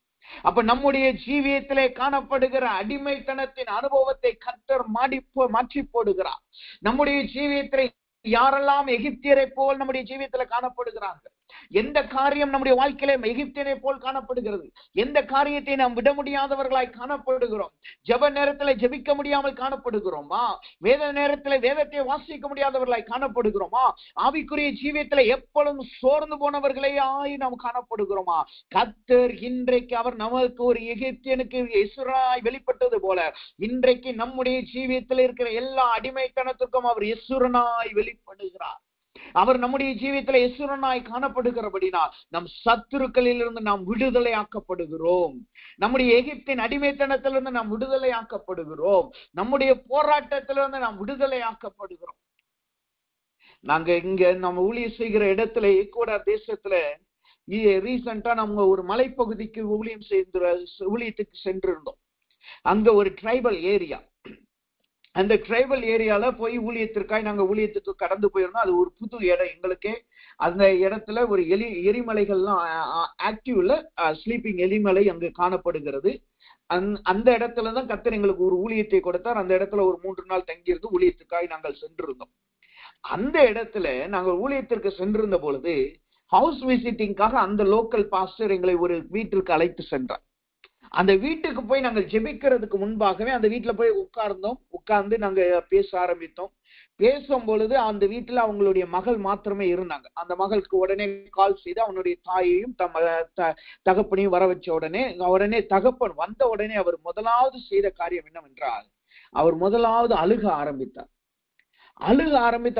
அப்ப நம்முடைய ஜீவியத்திலே காணப்படுகிற அடிமைத்தனத்தின் அனுபவத்தை கர்த்தர் மாற்றி போடுகிறார். நம்முடைய ஜீவியத்திலே யாரெல்லாம் எகிப்தியரை போல் நம்முடைய ஜீவியத்துல காணப்படுகிறார்கள், எந்த காரியம் நம்முடைய வாழ்க்கையில எகிப்தியரை போல் காணப்படுகிறது, எந்த காரியத்தை நாம் விட முடியாதவர்களாய் காணப்படுகிறோம், ஜெப நேரத்துல ஜெபிக்க முடியாமல் காணப்படுகிறோமா, வேத நேரத்துல வேதத்தை வாசிக்க முடியாதவர்களாய் காணப்படுகிறோமா, ஆவிக்குரிய ஜீவியத்துல எப்பொழுதும் சோர்ந்து போனவர்களையாய் நாம் காணப்படுகிறோமா? கர்த்தர் இன்றைக்கு அவர் நமக்கு ஒரு எகிப்தியனுக்கு எசுரனாய் வெளிப்பட்டது போல, இன்றைக்கு நம்முடைய ஜீவியத்தில் இருக்கிற எல்லா அடிமைத்தனத்துக்கும் அவர் எசுரனாய் வெளிப்படுகிறார். அவர் நம்முடைய ஜீவியத்தில் எசுரனாய் காணப்படுகிறபடினால் நம் சத்துருக்களில் இருந்து நாம் விடுதலை ஆக்கப்படுகிறோம். நம்முடைய எகிப்தின் அடிமைத்தனத்திலிருந்து நாம் விடுதலை ஆக்கப்படுகிறோம். நம்முடைய போராட்டத்திலிருந்து நாம் விடுதலை ஆக்கப்படுகிறோம். நாங்க இங்க நம்ம ஊழியம் செய்கிற இடத்துல ஈக்குவடா தேசத்துல ரீசெண்டா நம்ம ஒரு மலைப்பகுதிக்கு ஊழியத்துக்கு சென்றிருந்தோம். அங்க ஒரு ட்ரைபல் ஏரியா, அந்த ட்ரைபல் ஏரியால போய் ஊழியத்திற்காய் நாங்க ஊழியத்துக்கு கடந்து போயிருந்தோம். அது ஒரு புது இடம் எங்களுக்கு. அந்த இடத்துல ஒரு எரிமலைகள்லாம் ஆக்டிவ்ல ஸ்லீப்பிங் எலிமலை அங்கு காணப்படுகிறது. அந்த இடத்துலதான் கர்த்தர் எங்களுக்கு ஒரு ஊழியத்தை கொடுத்தார். அந்த இடத்துல ஒரு 3 நாள் தங்கியிருந்து ஊழியத்துக்காய் நாங்கள் சென்றிருந்தோம். அந்த இடத்துல நாங்கள் ஊழியத்திற்கு சென்றிருந்த பொழுது ஹவுஸ் விசிட்டிங்காக அந்த லோக்கல் பாஸ்டர் எங்களை ஒரு வீட்டிற்கு அழைத்து சென்றார். அந்த வீட்டுக்கு போய் நாங்கள் ஜெபிக்கிறதுக்கு முன்பாகவே அந்த வீட்டுல போய் உட்கார்ந்து நாங்க பேச ஆரம்பித்தோம். பேசும் பொழுது அந்த வீட்டுல அவங்களுடைய மகள் மாத்திரமே இருந்தாங்க. அந்த மகளுக்கு உடனே கால் செய்து அவனுடைய தாயையும் தகப்பனையும் வர வச்ச உடனே தகப்பன் வந்த உடனே அவர் முதலாவது செய்த காரியம் என்னவென்றால், அவர் முதலாவது அழுக ஆரம்பித்தார்.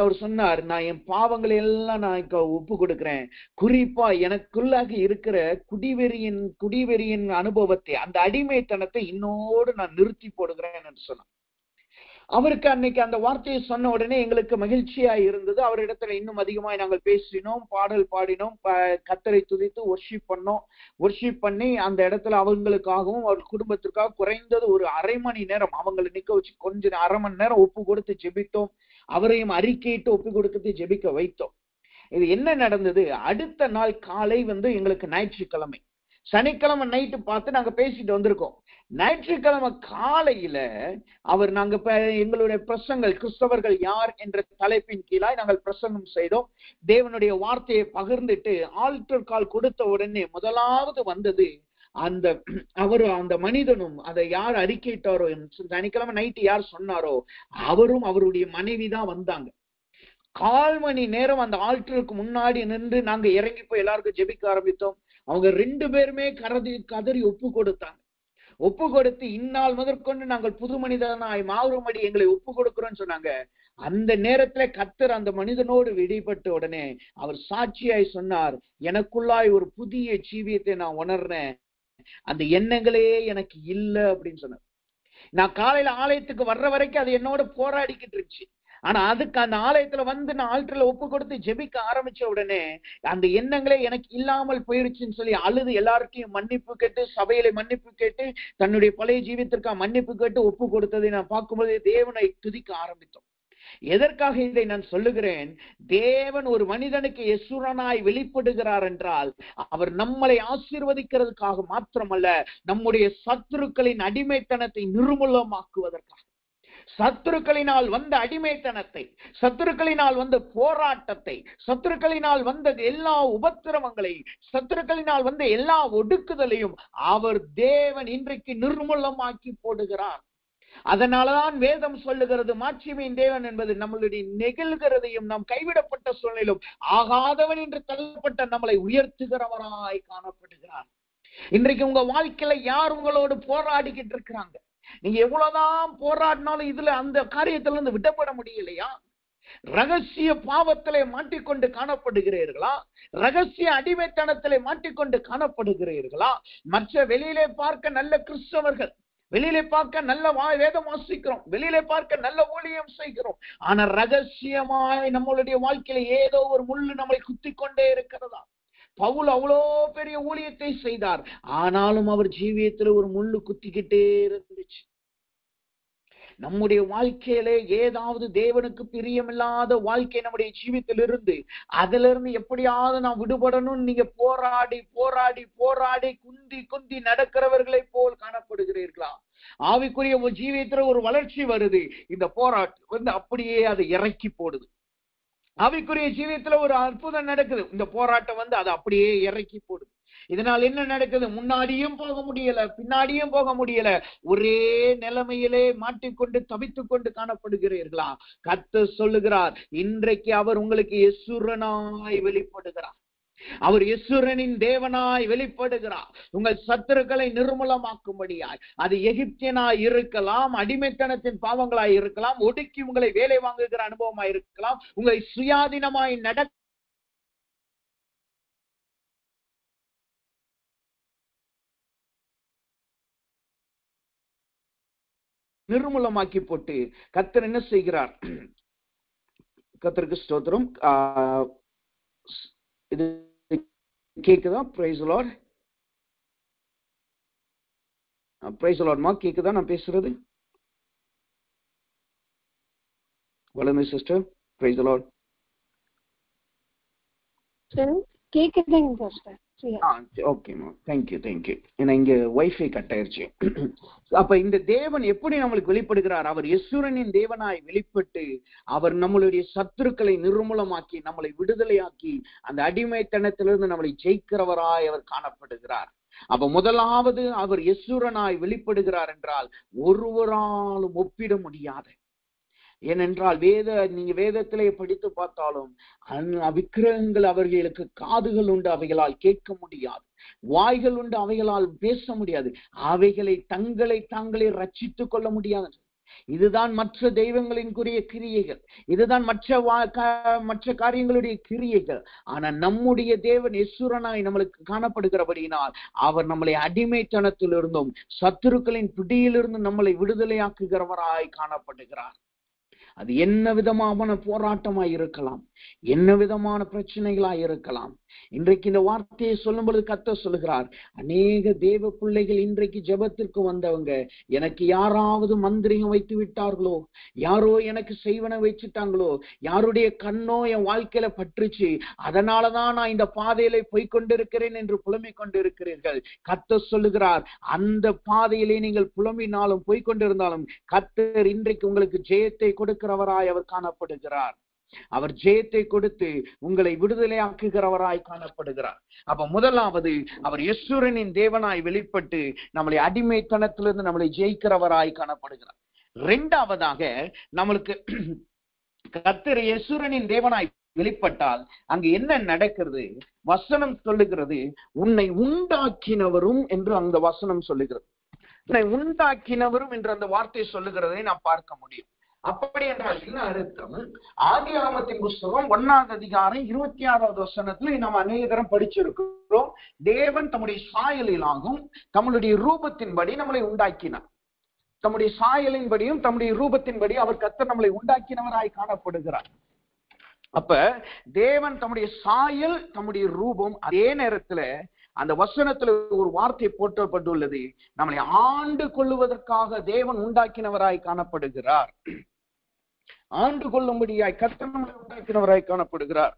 அவர் சொன்னார், நான் என் பாவங்களை எல்லாம் நான் ஒப்பு கொடுக்கிறேன். குறிப்பா எனக்குள்ளாக இருக்கிற குடிவெறியின் அனுபவத்தை, அந்த அடிமைத்தனத்தை இன்னோடு நான் நிறுத்தி போடுகிறேன் என்று சொன்னார். அவருக்கு அன்னைக்கு அந்த வார்த்தையை சொன்ன உடனே எங்களுக்கு மகிழ்ச்சியா இருந்தது. அவரிடத்துல இன்னும் அதிகமாய் நாங்கள் பேசினோம், பாடல் பாடினோம், கர்த்தரை துதித்து ஒர்ஷிப் பண்ணி அந்த இடத்துல அவங்களுக்காகவும் அவர் குடும்பத்திற்காக குறைந்தது ஒரு அரை மணி நேரம் அவங்களை நிக்க வச்சு கொஞ்சம் அரை மணி நேரம் ஒப்பு கொடுத்து ஜெபித்தோம். அவரையும் அறிக்கையிட்டு ஒப்பு கொடுத்து ஜெபிக்க வைத்தோம். இது என்ன நடந்தது? அடுத்த நாள் காலை எங்களுக்கு ஞாயிற்றுக்கிழமை, சனிக்கிழமை நைட்டு பார்த்து நாங்க பேசிட்டு வந்திருக்கோம். ஞாயிற்றுக்கிழமை காலையில நாங்க எங்களுடைய பிரசங்கள் கிறிஸ்தவர்கள் யார் என்ற தலைப்பின் கீழாய் நாங்கள் பிரசங்கம் செய்தோம். தேவனுடைய வார்த்தையை பகிர்ந்துட்டு ஆல்டர் கால் கொடுத்த உடனே முதலாவது வந்தது அந்த மனிதனும் அதை யார் அறிக்கையிட்டாரோ, சனிக்கிழமை நைட்டு யார் சொன்னாரோ அவரும் அவருடைய மனைவிதான் வந்தாங்க. 1/4 மணி நேரம் அந்த ஆல்டருக்கு முன்னாடி நின்று நாங்க இறங்கி போய் எல்லாருக்கும் ஜெபிக்க ஆரம்பித்தோம். அவங்க 2 பேருமே கதறி ஒப்பு கொடுத்தாங்க. ஒப்பு கொடுத்து இந்நாள் முதற்கொண்டு நாங்கள் புது மனிதனாய் மாறும்படி எங்களை ஒப்பு கொடுக்கிறோம்னு சொன்னாங்க. அந்த நேரத்துல கர்த்தர் அந்த மனிதனோடு விடுபட்ட உடனே அவர் சாட்சியாய் சொன்னார், எனக்குள்ளாய் ஒரு புதிய ஜீவியத்தை நான் உணர்றேன், அந்த எண்ணங்களே எனக்கு இல்லை அப்படின்னு சொன்னார். நான் காலையில ஆலயத்துக்கு வர்ற வரைக்கும் அது என்னோட போராடிக்கிட்டு இருந்துச்சு. ஆனா அதுக்கு அந்த ஆலயத்துல நான் ஆல்டர்ல ஒப்பு கொடுத்து ஜெபிக்க ஆரம்பிச்ச உடனே அந்த எண்ணங்களே எனக்கு இல்லாமல் போயிருச்சுன்னு சொல்லி அழுது எல்லார்ட்டையும் மன்னிப்பு கேட்டு, சபையில மன்னிப்பு கேட்டு, தன்னுடைய பழைய ஜீவியத்திற்காக மன்னிப்பு கேட்டு ஒப்பு கொடுத்ததை நான் பார்க்கும்போது தேவனை துதிக்க ஆரம்பித்தோம். எதற்காக இதை நான் சொல்லுகிறேன்? தேவன் ஒரு மனிதனுக்கு எசுரனாய் வெளிப்படுகிறார் என்றால் அவர் நம்மளை ஆசீர்வதிக்கிறதுக்காக மாத்திரமல்ல, நம்முடைய சத்துருக்களின் அடிமைத்தனத்தை நிர்மூலமாக்குவதற்காக. சத்துருக்களினால் வந்த அடிமைத்தனத்தை, சத்துருக்களினால் வந்த போராட்டத்தை, சத்துருக்களினால் வந்த எல்லா உபத்திரவங்களை, சத்துருக்களினால் வந்த எல்லா ஒடுக்குதலையும் அவர் தேவன் இன்றைக்கு நிர்மூலமாக்கி போடுகிறார். அதனாலதான் வேதம் சொல்லுகிறது, மாட்சிமையின் தேவன் என்பது நம்மளுடைய நெகிழ்கிறதையும் நாம் கைவிடப்பட்ட சூழ்நிலையிலும் ஆகாதவன் என்று தள்ளப்பட்ட நம்மளை உயர்த்துகிறவராய் காணப்படுகிறார். இன்றைக்கு உங்க வாழ்க்கையில யார் உங்களோடு போராடிக்கிட்டு இருக்கிறாங்க? நீங்க எவ்வளவுதான் போராடினாலும் இதுல அந்த காரியத்துல இருந்து விடப்பட முடியலையா? ரகசிய பாவத்திலே மாட்டிக்கொண்டு காணப்படுகிறீர்களா? ரகசிய அடிமைத்தனத்திலே மாட்டிக்கொண்டு காணப்படுகிறீர்களா? மற்ற வெளியிலே பார்க்க நல்ல கிறிஸ்தவர்கள், வெளியிலே பார்க்க நல்ல வேதம் வாசிக்கிறோம், வெளியிலே பார்க்க நல்ல ஊழியம் செய்கிறோம், ஆனா ரகசியமாய் நம்மளுடைய வாழ்க்கையில ஏதோ ஒரு முள்ளு நம்மளை குத்தி கொண்டே இருக்கிறதா? பவுல் அவ்வளோ பெரிய ஊழியத்தை செய்தார், ஆனாலும் அவர் ஜீவியத்துல ஒரு முள்ளு குத்திக்கிட்டே இருந்துச்சு. நம்முடைய வாழ்க்கையிலே ஏதாவது தேவனுக்கு பிரியமில்லாத வாழ்க்கை நம்முடைய ஜீவியத்தில் இருந்து அதுல இருந்து எப்படியாவது நாம் விடுபடணும்னு நீங்க போராடி போராடி போராடி குந்தி குந்தி நடக்கிறவர்களை போல் காணப்படுகிறீர்களா? ஆவிக்குரிய ஜீவியத்துல ஒரு வளர்ச்சி வருது, இந்த போராட்டம் வந்து அப்படியே அதை இறக்கி போடுது. ஆவிக்குரிய ஜீவியத்துல ஒரு அற்புதம் நடக்குது, இந்த போராட்டம் வந்து அதை அப்படியே இறக்கி போடுது. இதனால் என்ன நடக்குது? முன்னாடியும் போக முடியல, பின்னாடியும் போக முடியல, ஒரே நிலைமையிலே மாட்டிக்கொண்டு தவித்துக் கொண்டு காணப்படுகிறீர்களா? கர்த்தர் சொல்லுகிறார், இன்றைக்கு அவர் உங்களுக்கு யெசுரனாய் வெளிப்படுகிறார். அவர் யெசுரனின் தேவனாய் வெளிப்படுகிறார். உங்கள் சத்துருக்களை நிர்மூலமாக்கும்படியாய், அது எகிப்தியனாய் இருக்கலாம், அடிமைத்தனத்தின் பாவங்களாய் இருக்கலாம், ஒடுக்கி உங்களை வேலை வாங்குகிற அனுபவமாய் இருக்கலாம், உங்களை சுயாதீனமாய் நடக்க நிர்மூலமாக்கி போட்டு கர்த்தர் என்ன செய்கிறார்? கர்த்தருக்கு ஸ்தோத்திரம். இது கேக்குதா? Praise the Lord. Praise the Lord மா, கேக்குதா நான் பேசுறது? வலமை சிஸ்டர், பிரைஸ் தி லார்ட்.
சரி, கேக்குதுங்க சிஸ்டர்.
ஓகேமா, தேங்க்யூ தேங்க்யூ. ஏன்னா இங்க வைஃபை கட் ஆயிருச்சு. அப்ப இந்த தேவன் எப்படி நம்மளுக்கு வெளிப்படுகிறார்? அவர் யெசுரனின் தேவனாய் வெளிப்பட்டு அவர் நம்மளுடைய சத்துருக்களை நிர்மூலமாக்கி நம்மளை விடுதலையாக்கி அந்த அடிமைத்தனத்திலிருந்து நம்மளை ஜெயிக்கிறவராய் அவர் காணப்படுகிறார். அப்ப முதலாவது அவர் யெசுரனாய் வெளிப்படுகிறார் என்றால் ஒருவராலும் ஒப்பிட முடியாத. ஏனென்றால் நீங்க வேதத்திலே படித்து பார்த்தாலும் விக்கிரகங்கள் அவர்களுக்கு காதுகள் உண்டு, அவைகளால் கேட்க முடியாது, வாய்கள் உண்டு, அவைகளால் பேச முடியாது, அவைகளை தாங்களே ரட்சித்துக் கொள்ள முடியாது. இதுதான் மற்ற தெய்வங்களின்குரிய கிரியைகள், இதுதான் மற்ற காரியங்களுடைய கிரியைகள். ஆனா நம்முடைய தேவன் யெசுரனாய் நம்மளுக்கு காணப்படுகிறபடியினால் அவர் நம்மளை அடிமைத்தனத்திலிருந்தும் சத்துருக்களின் பிடியிலிருந்தும் நம்மளை விடுதலையாக்குகிறவராய் காணப்படுகிறார். அது என்ன விதமான போராட்டமாய் இருக்கலாம், என்ன விதமான பிரச்சனைகளாய் இருக்கலாம். இன்றைக்கு இந்த வார்த்தையை சொல்லும் பொழுது கர்த்தர் சொல்லுகிறார், அநேக தேவ பிள்ளைகள் இன்றைக்கு ஜெபத்திற்கு வந்தவங்க, எனக்கு யாராவது மந்திரிகம் வைத்து விட்டார்களோ, யாரோ எனக்கு செய்வன வச்சுட்டாங்களோ, யாருடைய கண்ணோ என் வாழ்க்கையில பற்றுச்சு, அதனாலதான் நான் இந்த பாதையில போய்கொண்டிருக்கிறேன் என்று புலம்பிக் கொண்டிருக்கிறீர்கள். கர்த்தர் சொல்லுகிறார், அந்த பாதையிலே நீங்கள் புலம்பினாலும் போய்கொண்டிருந்தாலும் கர்த்தர் இன்றைக்கு உங்களுக்கு ஜெயத்தை கொடுக்கிறவராய் அவர் காணப்படுகிறார். அவர் ஜெயத்தை கொடுத்து உங்களை விடுதலையாக்குகிறவராய் காணப்படுகிறார். அப்ப முதலாவது அவர் யெசுரனின் தேவனாய் வெளிப்பட்டு நம்மளை அடிமைத்தனத்திலிருந்து நம்மளை ஜெயிக்கிறவராய் காணப்படுகிறார். இரண்டாவதாக நம்மளுக்கு கர்த்தர் யெசுரனின் தேவனாய் வெளிப்பட்டால் அங்கு என்ன நடக்கிறது? வசனம் சொல்லுகிறது, உன்னை உண்டாக்கினவரும் என்று அந்த வசனம் சொல்லுகிறது. உன்னை உண்டாக்கினவரும் என்று அந்த வார்த்தை சொல்லுகிறதை நாம் பார்க்க முடியும். அப்படி என்றால் என்ன அர்த்தம்? ஆதியாகமத்தின் புஸ்தகம் 1ஆம் அதிகாரம் 26வது வசனத்துல நாம் அநேக தரம் படிச்சிருக்கிறோம். தேவன் தம்முடைய சாயலிலாகும் தம்முடைய ரூபத்தின்படி நம்மளை உண்டாக்கினார். தம்முடைய சாயலின்படியும் தம்முடைய ரூபத்தின்படி அவர் கர்த்தர் நம்மளை உண்டாக்கினவராய் காணப்படுகிறார். அப்ப தேவன் தம்முடைய சாயல் தம்முடைய ரூபம், அதே நேரத்துல அந்த வசனத்துல ஒரு வார்த்தை போற்றப்பட்டுள்ளது, நம்மளை ஆண்டு கொள்ளுவதற்காக தேவன் உண்டாக்கினவராய் காணப்படுகிறார். ஆண்டு கொள்ளும்படியாய் கர்த்தர் நம்மளை உண்டாக்கினவராய் காணப்படுகிறார்.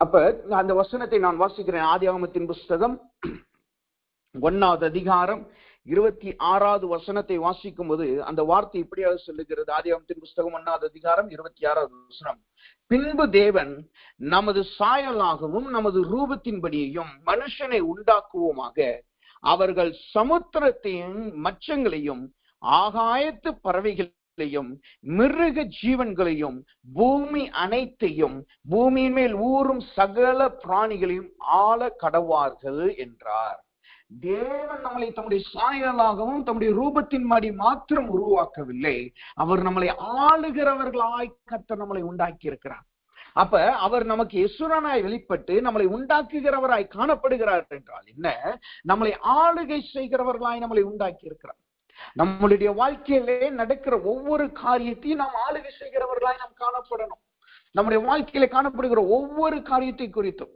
அப்ப அந்த வசனத்தை நான் வாசிக்கிறேன். ஆதியாகமத்தின் புஸ்தகம் 1ஆவது அதிகாரம் 26வது வசனத்தை வாசிக்கும் போது அந்த வார்த்தை இப்படியாக சொல்லுகிறது. ஆதியாகமத்தின் புஸ்தகம் 1ஆவது அதிகாரம் 26வது வசனம், பின்பு தேவன் நமது சாயலாகவும் நமது ரூபத்தின்படியையும் மனுஷனை உண்டாக்குவோமாக, அவர்கள் சமுத்திரத்தையும் மச்சங்களையும் ஆகாயத்து பறவைகளையும் மிருக ஜீவன்களையும் பூமி அனைத்தையும் பூமியின் மேல் ஊறும் சகல பிராணிகளையும் ஆள கடவார்கள் என்றார். தேவன் நம்மளை தம்முடைய சாயலாகவும் தம்முடைய ரூபத்தின் மாடி மாத்திரம் உருவாக்கவில்லை, அவர் நம்மளை ஆளுகிறவர்களாய் கர்த்தர் நம்மளை உண்டாக்கி இருக்கிறார். அப்ப அவர் நமக்கு யெசுரனாய் வெளிப்பட்டு நம்மளை உண்டாக்குகிறவராய் காணப்படுகிறார் என்றால் என்ன? நம்மளை ஆளுகை செய்கிறவர்களாய் நம்மளை உண்டாக்கி இருக்கிறார். நம்மளுடைய வாழ்க்கையிலே நடக்கிற ஒவ்வொரு காரியத்தையும் நாம் ஆளுகை செய்கிறவர்களாய் நாம் காணப்படணும். நம்முடைய வாழ்க்கையில காணப்படுகிற ஒவ்வொரு காரியத்தை குறித்தும்,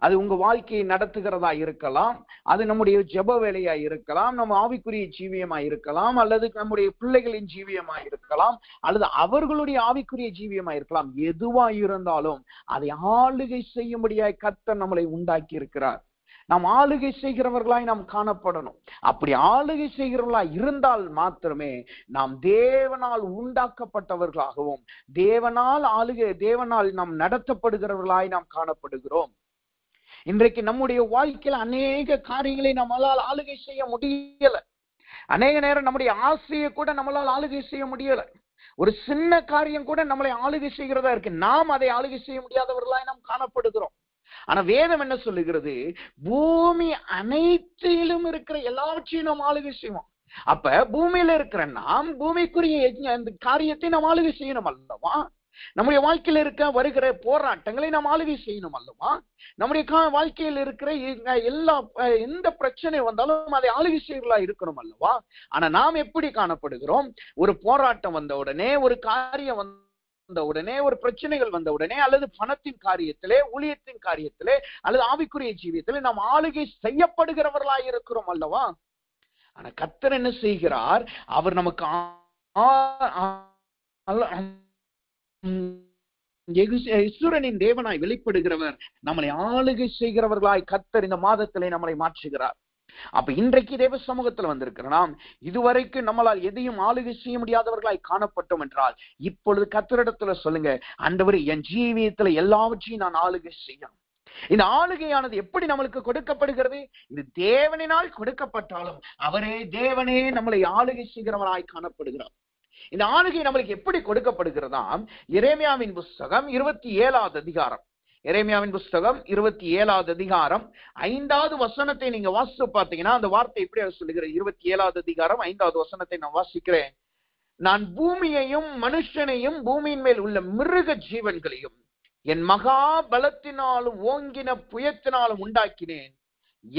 அது உங்க வாழ்க்கையை நடத்துகிறதா இருக்கலாம், அது நம்முடைய ஜெப வேலையா இருக்கலாம், நம்ம ஆவிக்குரிய ஜீவியமா இருக்கலாம், அல்லது நம்முடைய பிள்ளைகளின் ஜீவியமா இருக்கலாம், அல்லது அவர்களுடைய ஆவிக்குரிய ஜீவியமா இருக்கலாம். எதுவா இருந்தாலும் அதை ஆளுகை செய்யும்படியாய் கர்த்தர் நம்மளை உண்டாக்கி இருக்கிறார். நாம் ஆளுகை செய்கிறவர்களாய் நாம் காணப்படணும். அப்படி ஆளுகை செய்கிறவர்களாய் இருந்தால் மாத்திரமே நாம் தேவனால் உண்டாக்கப்பட்டவர்களாகவும் தேவனால் நாம் நடத்தப்படுகிறவர்களாய் நாம் காணப்படுகிறோம். இன்றைக்கு நம்முடைய வாழ்க்கையில அநேக காரியங்களை நம்மளால் ஆளுகை செய்ய முடியல. அநேக நேரம் நம்முடைய ஆசையை கூட நம்மளால் ஆளுகை செய்ய முடியல. ஒரு சின்ன காரியம் கூட நம்மளை ஆளுகை செய்கிறதா இருக்கு. நாம் அதை ஆளுகை செய்ய முடியாதவர்களாய் நாம் காணப்படுகிறோம். ஆனா வேதம் என்ன சொல்லுகிறது? பூமி அனைத்திலும் இருக்கிற எல்லாவற்றையும் நாம் ஆளுகை செய்வோம். அப்ப பூமியில இருக்கிற நாம் பூமிக்குரிய அந்த காரியத்தை நாம் ஆளுகை செய்யணும் அல்லவா? நம்முடைய வாழ்க்கையில வருகிற போராட்டங்களை நாம் ஆளுகை செய்யணும் அல்லவா? நம்முடைய வாழ்க்கையில் இருக்கிற எந்த பிரச்சனை வந்தாலும் அதை ஆளுகை செய்யறதா இருக்கணும் அல்லவா? ஆனா நாம் எப்படி காணப்படுகிறோம்? ஒரு போராட்டம் வந்த உடனே, ஒரு காரியம் வந்த உடனே, ஒரு பிரச்சனைகள் வந்த உடனே, அல்லது பணத்தின் காரியத்திலே, ஊழியத்தின் காரியத்திலே, அல்லது ஆவிக்குரிய ஜீவியத்திலே நாம் ஆளுகை செய்யப்படுகிறவர்களாய் இருக்கிறோம் அல்லவா? ஆனா கர்த்தர் என்ன செய்கிறார்? அவர் நமக்கு யெசுரனின் தேவனாய் வெளிப்படுகிறவர், நம்மளை ஆளுகை செய்கிறவர்களாய் கர்த்தர் இந்த மாதத்திலே நம்மளை மாற்றுகிறார். அப்ப இன்றைக்கு தேவ சமூகத்துல வந்திருக்கிற நாம் இதுவரைக்கும் நம்மளால் எதையும் ஆளுகை செய்ய முடியாதவர்களாய் காணப்பட்டோம் என்றால், இப்பொழுது கர்த்தரிடத்துல சொல்லுங்க, ஆண்டவரே என் ஜீவியத்துல எல்லாவற்றையும் நான் ஆளுகை செய்யணும். இந்த ஆளுகையானது எப்படி நம்மளுக்கு கொடுக்கப்படுகிறது? இது தேவனினால் கொடுக்கப்பட்டாலும் அவரே தேவனே நம்மளை ஆளுகை செய்கிறவராய் காணப்படுகிறார். இந்த ஆளுகை நம்மளுக்கு எப்படி கொடுக்கப்படுகிறதா? எரேமியாவின் புஸ்தகம் 27வது அதிகாரம், எரேமியாவின் புஸ்தகம் 27வது அதிகாரம் 5வது வசனத்தை நீங்க வாசித்து பார்த்தீங்கன்னா அந்த வார்த்தை எப்படி சொல்லுகிற? 27வது அதிகாரம் 5வது வசனத்தை நான் வாசிக்கிறேன். நான் பூமியையும் மனுஷனையும் பூமியின் மேல் உள்ள மிருக ஜீவன்களையும் என் மகா பலத்தினாலும் ஓங்கின புயத்தினாலும் உண்டாக்கினேன்,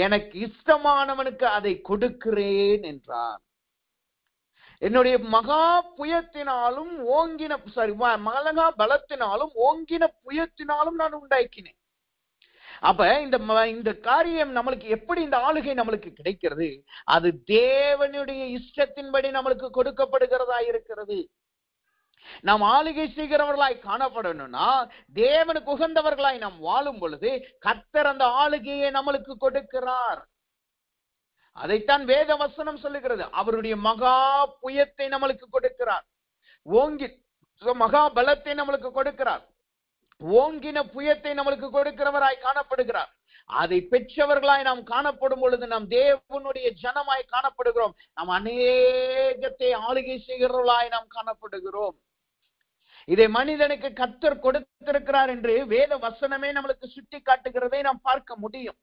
எனக்கு இஷ்டமானவனுக்கு அதை கொடுக்கிறேன் என்றார். என்னுடைய மகா புயத்தினாலும் மகா பலத்தினாலும் ஓங்கின புயத்தினாலும் நான் உண்டாக்கினேன். அப்ப இந்த காரியம் நம்மளுக்கு எப்படி, இந்த ஆளுகை நம்மளுக்கு கிடைக்கிறது? அது தேவனுடைய இஷ்டத்தின்படி நம்மளுக்கு கொடுக்கப்படுகிறதா இருக்கிறது. நாம் ஆளுகை செய்கிறவர்களாய் காணப்படணும்னா, தேவனுக்கு உகந்தவர்களாய் நாம் வாழும் பொழுது கர்த்தர் அந்த ஆளுகையை நம்மளுக்கு கொடுக்கிறார். அதைத்தான் வேத வசனம் சொல்லுகிறது. அவருடைய மகா புயத்தை நம்மளுக்கு கொடுக்கிறார், மகா பலத்தை நம்மளுக்கு கொடுக்கிறார், ஓங்கின புயத்தை நம்மளுக்கு கொடுக்கிறவராய் காணப்படுகிறார். அதை பெற்றவர்களாய் நாம் காணப்படும் பொழுது நாம் தேவனுடைய ஜனமாய் காணப்படுகிறோம். நாம் அநேகத்தை ஆளுகை செய்கிறவர்களாய் நாம் காணப்படுகிறோம். இதை மனிதனுக்கு கர்த்தர் கொடுத்திருக்கிறார் என்று வேத வசனமே நம்மளுக்கு சுட்டி காட்டுகிறதை நாம் பார்க்க முடியும்.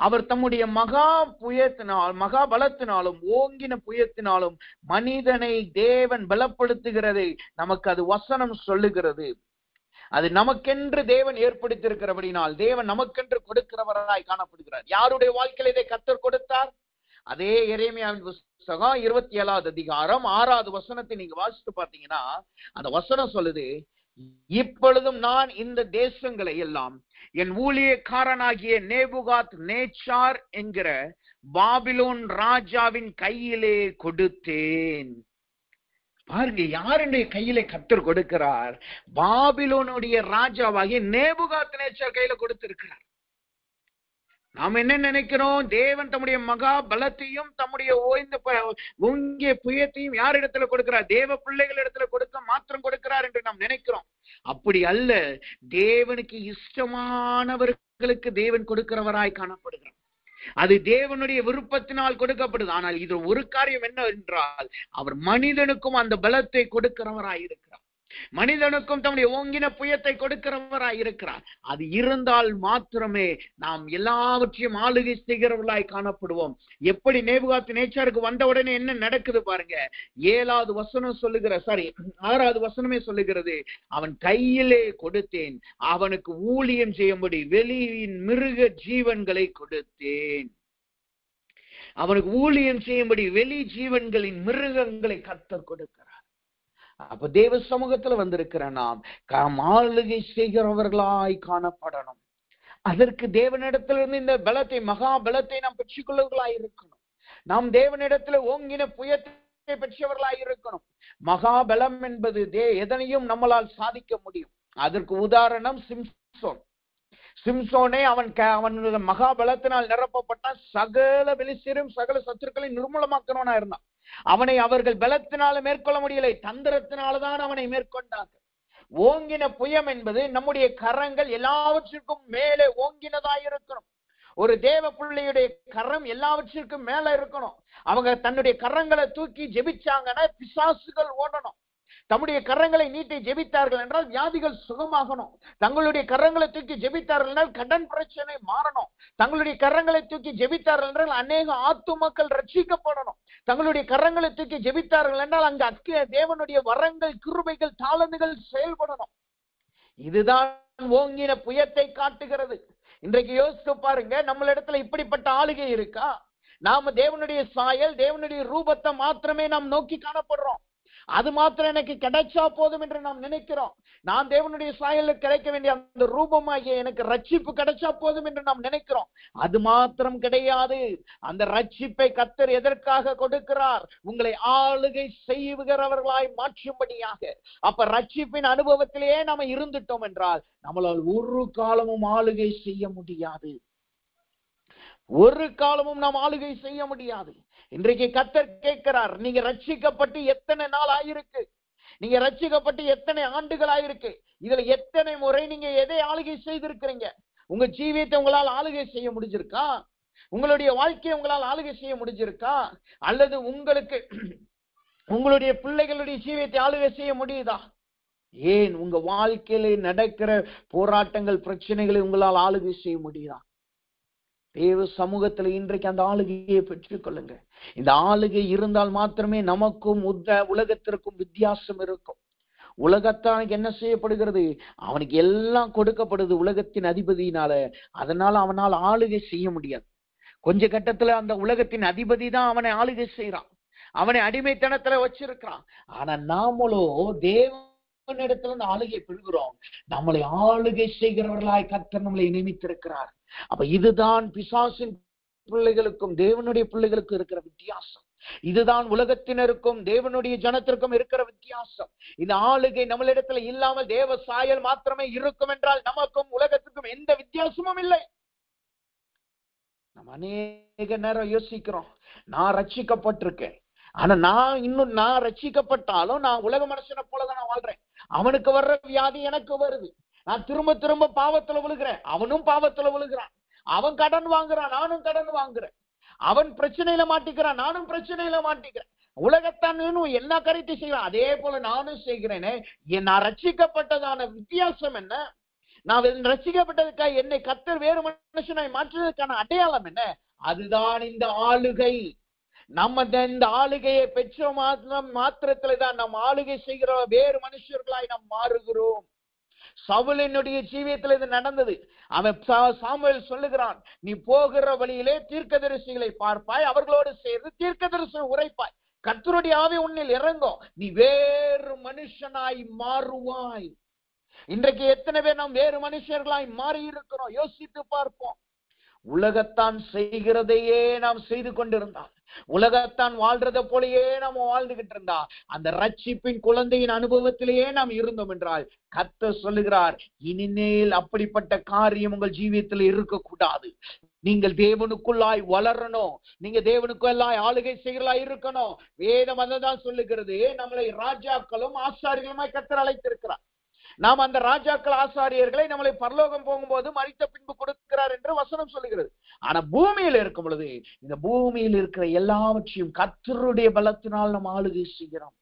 அவர் தம்முடைய மகா பலத்தினாலும் ஓங்கின புயத்தினாலும் மனிதனை தேவன் பலப்படுத்துகிறதை நமக்கு அது வசனம் சொல்லுகிறது. அது நமக்கென்று தேவன் ஏற்படுத்தியிருக்கிறபடினால் தேவன் நமக்கென்று கொடுக்கிறவராய் காணப்படுகிறார். யாருடைய வாழ்க்கையில இதை கர்த்தர் கொடுத்தார்? அதே எரேமியாவின் புஸ்தகம் 27வது அதிகாரம் 6வது வசனத்தை நீங்க வாசித்து பார்த்தீங்கன்னா அந்த வசனம் சொல்லுது, இப்பொழுதும் நான் இந்த தேசங்களை எல்லாம் என் ஊழியக்காரனாகிய நேபுகாத் நேச்சார் என்கிற பாபிலோன் ராஜாவின் கையிலே கொடுத்தேன். பாருங்க, யாருடைய கையில கர்த்தர் கொடுக்கிறார்? பாபிலோனுடைய ராஜாவாகிய நேபுகாத் நேச்சார் கையில கொடுத்திருக்கிறார். நாம் என்ன நினைக்கிறோம்? தேவன் தம்முடைய மகா பலத்தையும் தம்முடைய ஓங்கிய புயத்தையும் யார் இடத்துல கொடுக்கிறார்? தேவ பிள்ளைகள் இடத்துல மாத்திரம் கொடுக்கிறார் என்று நாம் நினைக்கிறோம். அப்படி அல்ல. தேவனுக்கு இஷ்டமானவர்களுக்கு தேவன் கொடுக்கிறவராய் காணப்படுகிறார். அது தேவனுடைய விருப்பத்தினால் கொடுக்கப்படுது. ஆனால் இது ஒரு காரியம் என்ன என்றால், அவர் மனிதனுக்கும் அந்த பலத்தை கொடுக்கிறவராய் இருக்கிறார். மனிதனுக்கும் தம்முடைய ஓங்கின புயத்தை கொடுக்கிறவராய் இருக்கிறார். அது இருந்தால் மாத்திரமே நாம் எல்லாவற்றையும் ஆளுகை செய்கிறவர்களாய் காணப்படுவோம். எப்படி நேபுகாத் நேச்சாருக்கு வந்த உடனே என்ன நடக்குது பாருங்க. 7வது வசனம் சொல்லுகிற 6வது வசனமே சொல்லுகிறது, அவன் கையிலே கொடுத்தேன், அவனுக்கு ஊழியம் செய்யும்படி வெளியின் மிருக ஜீவன்களை கொடுத்தேன். அவனுக்கு ஊழியம் செய்யும்படி வெளி ஜீவன்களின் மிருகங்களை கர்த்தர் கொடுக்கிறார். அப்ப தேவ சமூகத்துல வந்திருக்கிற நாம் ஆளுகை செய்கிறவர்களாய் காணப்படணும். அதற்கு தேவனிடத்திலிருந்து இந்த பலத்தை, மகா பலத்தை நாம் பெற்றுக்கொள்வர்களாய் இருக்கணும். நாம் தேவனிடத்துல ஓங்கின புயத்தை பெற்றவர்களாய் இருக்கணும். மகாபலம் என்பது எதனையும் நம்மளால் சாதிக்க முடியும். அதற்கு உதாரணம் சிம்சோனே அவன் மகாபலத்தினால் நிரப்பப்பட்டான். சகல பெலிஸ்தரும் சகல சத்துருக்களை நிர்மூலமாக்கணும்னா இருந்தான். அவனை அவர்கள் பலத்தினால மேற்கொள்ள முடியலை, தந்திரத்தினால்தான் அவனை மேற்கொண்டார்கள். ஓங்கின புயம் என்பது நம்முடைய கரங்கள் எல்லாவற்றிற்கும் மேலே ஓங்கினதாயிருக்கணும். ஒரு தேவ பிள்ளையுடைய கரம் எல்லாவற்றிற்கும் மேல இருக்கணும். அவங்க தன்னுடைய கரங்களை தூக்கி ஜெபிச்சாங்கன்னா பிசாசுகள் ஓடணும். தம்முடைய கரங்களை நீட்டி ஜெபித்தார்கள் என்றால் வியாதிகள் சுகமாகணும். தங்களுடைய கரங்களை தூக்கி ஜெபித்தார்கள் என்றால் கடன் பிரச்சனை மாறணும். தங்களுடைய கரங்களை தூக்கி ஜெபித்தார்கள் என்றால் அநேக ஆத்துமக்கள் ரட்சிக்கப்படணும். தங்களுடைய கரங்களை தூக்கி ஜெபித்தார்கள் என்றால் அங்கு தேவனுடைய வரங்கள், கிருபைகள், தாளந்துகள் செயல்படணும். இதுதான் ஓங்கின புயத்தை காட்டுகிறது. இன்றைக்கு யோசித்து பாருங்க, நம்மளிடத்துல இப்படிப்பட்ட ஆளுகை இருக்கா? நாம தேவனுடைய சாயல், தேவனுடைய ரூபத்தை மாத்திரமே நாம் நோக்கி காணப்படுறோம். அது மாத்திரம் எனக்கு கிடைச்சா போதும் என்று நாம் நினைக்கிறோம். நான் தேவனுடைய சாயலுக்கு கிடைக்க வேண்டிய அந்த ரூபமாகிய எனக்கு ரட்சிப்பு கிடைச்சா போதும் என்று நாம் நினைக்கிறோம். அது மாத்திரம் கிடையாது. அந்த ரட்சிப்பை கர்த்தர் எதற்காக கொடுக்கிறார்? உங்களை ஆளுகை செய்கிறவர்களாய் மாற்றும்படியாக. அப்ப ரட்சிப்பின் அனுபவத்திலேயே நாம இருந்துட்டோம் என்றால் நம்மளால் ஒரு காலமும் ஆளுகை செய்ய முடியாது. ஒரு காலமும் நாம் ஆளுகை செய்ய முடியாது. இன்றைக்கு கர்த்தர் கேட்கிறார், நீங்க ரட்சிக்கப்பட்டு எத்தனை நாள் ஆயிருக்கு? நீங்க ரட்சிக்கப்பட்டு எத்தனை ஆண்டுகள் ஆயிருக்கு? இதுல எத்தனை முறை நீங்க எதை ஆளுகை செய்திருக்கிறீங்க? உங்க ஜீவியத்தை உங்களால் ஆளுகை செய்ய முடிஞ்சிருக்கா? உங்களுடைய வாழ்க்கையை உங்களால் ஆளுகை செய்ய முடிஞ்சிருக்கா? அல்லது உங்களுடைய பிள்ளைகளுடைய ஜீவியத்தை ஆளுகை செய்ய முடியுதா? ஏன் உங்க வாழ்க்கையில நடக்கிற போராட்டங்கள், பிரச்சனைகளை உங்களால் ஆளுகை செய்ய முடியுதா? தேவ சமூகத்துல இன்றைக்கு அந்த ஆளுகையை பெற்றுக் கொள்ளுங்க. இந்த ஆளுகை இருந்தால் மாத்திரமே நமக்கும் உலகத்திற்கும் வித்தியாசம் இருக்கும். உலகத்தானுக்கு என்ன செய்யப்படுகிறது? அவனுக்கு எல்லாம் கொடுக்கப்படுது உலகத்தின் அதிபதியினால. அதனால அவனால் ஆளுகை செய்ய முடியாது. கொஞ்ச கட்டத்துல அந்த உலகத்தின் அதிபதி தான் அவனை ஆளுகை செய்யறான், அவனை அடிமைத்தனத்துல வச்சிருக்கிறான். ஆனா நாமளோ தேவனிடத்துல இருந்து ஆளுகை பெறுகிறோம். நம்மளை ஆளுகை செய்கிறவர்களாய் கர்த்தர் நம்மளை நியமித்திருக்கிறார். அப்ப இதுதான் பிசாசின் பிள்ளைகளுக்கும் தேவனுடைய பிள்ளைகளுக்கும் இருக்கிற வித்தியாசம். இதுதான் உலகத்தினருக்கும் தேவனுடைய ஜனத்திற்கும் இருக்கிற வித்தியாசம். இந்த ஆளுகை நம்மளிடத்துல இல்லாமல் தேவ சாயல் மாத்திரமே இருக்கும் என்றால் நமக்கும் உலகத்துக்கும் எந்த வித்தியாசமும் இல்லை. நம்ம அநேக நேரம் யோசிக்கிறோம், நான் ரட்சிக்கப்பட்டிருக்கேன், ஆனா நான் ரட்சிக்கப்பட்டாலும் நான் உலக மனுஷனை போலதான் நான் வாழ்றேன். அவனுக்கு வர்ற வியாதி எனக்கு வருது. நான் திரும்ப திரும்ப பாவத்துல விழுகிறேன், அவனும் பாவத்துல விழுகிறான். அவன் கடன் வாங்குறான், நானும் கடன் வாங்குறேன். அவன் பிரச்சனையில மாட்டிக்கிறான், நானும் பிரச்சனையில மாட்டிக்கிறேன். உலகத்தான் என்ன கருத்து செய்யறான், அதே போல நானும் செய்கிறேனே. நான் ரட்சிக்கப்பட்டதான வித்தியாசம் என்ன? நான் ரட்சிக்கப்பட்டதுக்காக என்னை கர்த்தர் வேறு மனுஷனாய் மாற்றுவதற்கான அடையாளம் என்ன? அதுதான் இந்த ஆளுகை. நம்ம இந்த ஆளுகையை பெற்ற மாத்திரத்துலதான் நம்ம ஆளுகை செய்கிற வேறு மனுஷர்களாய் நாம் மாறுகிறோம். சவுலினுடைய ஜீவியத்தில் இது நடந்தது. அவன் சாமுவேல் சொல்லுகிறான், நீ போகிற வழியிலே தீர்க்கதரிசிகளை பார்ப்பாய், அவர்களோடு சேர்ந்து தீர்க்கதரிசனம் உரைப்பாய். கர்த்தருடைய ஆவி உன்னில் இறங்கும், நீ வேறு மனுஷனாய் மாறுவாய். இன்றைக்கு எத்தனை பேர் நாம் வேறு மனுஷர்களாய் மாறி இருக்கிறோம்? யோசித்து பார்ப்போம். உலகத்தான் செய்கிறதையே நாம் செய்து கொண்டிருந்தால், உலகத்தான் வாழ்றதை போலயே நாம் வாழ்ந்துகிட்டு இருந்தா, அந்த ரட்சிப்பின் குழந்தையின் அனுபவத்திலேயே நாம் இருந்தோம் என்றால் கர்த்தர் சொல்லுகிறார், இனிமேல் அப்படிப்பட்ட காரியம் உங்கள் ஜீவியத்தில் இருக்கக்கூடாது. நீங்கள் தேவனுக்குள்ளாய் வளரணும், நீங்க தேவனுக்குள்ளாய் ஆளுகை செய்கிறலாய் இருக்கணும். வேதம் அதான் சொல்லுகிறது, நம்மளை ராஜாக்களும் ஆசாரியர்களுமாய் கர்த்தர் அழைத்திருக்கிறார். நாம் அந்த ராஜாக்கள் ஆசாரியர்களை நம்மளை பரலோகம் போகும்போது மரித்த பின்பு கொடுக்கிறார் என்று வசனம் சொல்லுகிறது. ஆனா பூமியில் இருக்கும் பொழுது இந்த பூமியில் இருக்கிற எல்லாவற்றையும் கர்த்தருடைய பலத்தினால் நாம் ஆளுகை செய்கிறோம்.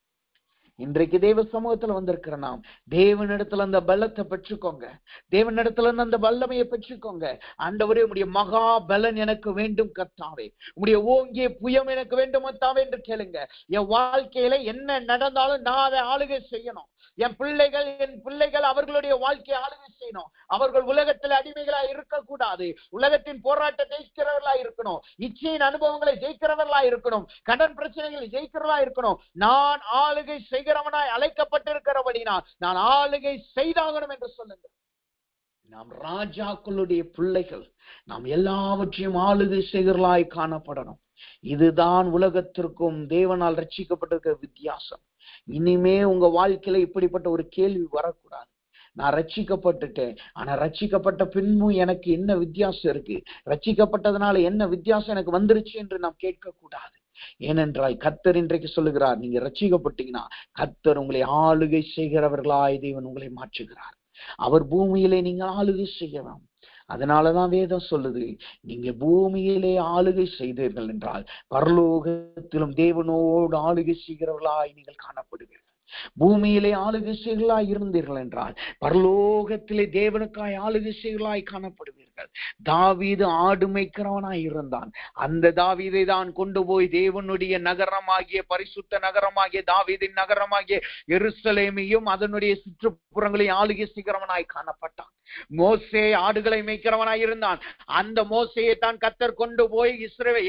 இன்றைக்கு தேவ சமூகத்துல வந்திருக்கிற நாம் தேவனிடத்துல அந்த பலத்தை பெற்றுக்கோங்க. தேவனிடத்துல இருந்து அந்த வல்லமையை பெற்றுக்கோங்க. ஆண்டவரே, உம்முடைய மகா பலன் எனக்கு வேண்டும் கர்த்தாவே, உம்முடைய ஓங்கிய புயம் எனக்கு வேண்டும் கர்த்தாவே என்று கேளுங்க. என் வாழ்க்கையில என்ன நடந்தாலும் நான் அதை ஆளுகை செய்யணும். என் பிள்ளைகள் அவர்களுடைய வாழ்க்கையை ஆளுகை செய்யணும். அவர்கள் உலகத்தில் அடிமைகளா இருக்கக்கூடாது. உலகத்தின் போராட்டத்தை ஜெயிக்கிறவர்களா இருக்கணும். இச்சையின் அனுபவங்களை ஜெயிக்கிறவர்களா இருக்கணும். கடன் பிரச்சனைகளை ஜெயிக்கிறவர்களா இருக்கணும். நான் ஆளுகை செய்கிறவனாய் அழைக்கப்பட்டிருக்கிறபடினால் நான் ஆளுகை செய்தாகணும் என்று சொல்லுங்க. நாம் ராஜாக்களுடைய பிள்ளைகள். நாம் எல்லாவற்றையும் ஆளுகை செய்கிறவர்களாய் காணப்படணும். இதுதான் உலகத்திற்கும் தேவனால் ரட்சிக்கப்பட்டிருக்கிற வித்தியாசம். இனிமே உங்க வாழ்க்கையில இப்படிப்பட்ட ஒரு கேள்வி வரக்கூடாது. நான் ரட்சிக்கப்பட்டுட்டேன், ஆனா ரட்சிக்கப்பட்ட பின்பும் எனக்கு என்ன வித்தியாசம் இருக்கு, ரட்சிக்கப்பட்டதுனால என்ன வித்தியாசம் எனக்கு வந்துருச்சு என்று நாம் கேட்க கூடாது. ஏனென்றால் கர்த்தர் இன்றைக்கு சொல்லுகிறார், நீங்க ரட்சிக்கப்பட்டீங்கன்னா கர்த்தர் உங்களை ஆளுகை செய்கிறவர்களாய் தேவன் உங்களை மாற்றுகிறார். அவர் பூமியிலே நீங்க ஆளுகை செய்யலாம். அதனாலதான் வேதம் சொல்லுது, நீங்க பூமியிலே ஆளுகை செய்தீர்கள் என்றால் பரலோகத்திலும் தேவனோடு ஆளுகை செய்கிறவர்களாய் நீங்கள் காணப்படுவீர்கள். பூமியிலே ஆளுகை செய்களாய் இருந்தீர்கள் என்றால் பரலோகத்திலே தேவனுக்காய் ஆளுகை செய்களாய் காணப்படுவீர்கள். தாவீது ஆடு மேய்க்கிறவனாய் இருந்தான். அந்த தாவீதை தான் கொண்டு போய் தேவனுடைய நகரமாகிய பரிசுத்த நகரமாகிய தாவீதின் நகரமாகிய எருசலேமையும் அதனுடைய சுற்றுப்புறங்களையும் ஆளுகை செய்கிறவனாய் காணப்பட்டான். மோசே ஆடுகளை மேய்க்கிறவனாய் இருந்தான். அந்த மோசையை தான் கர்த்தர் கொண்டு போய்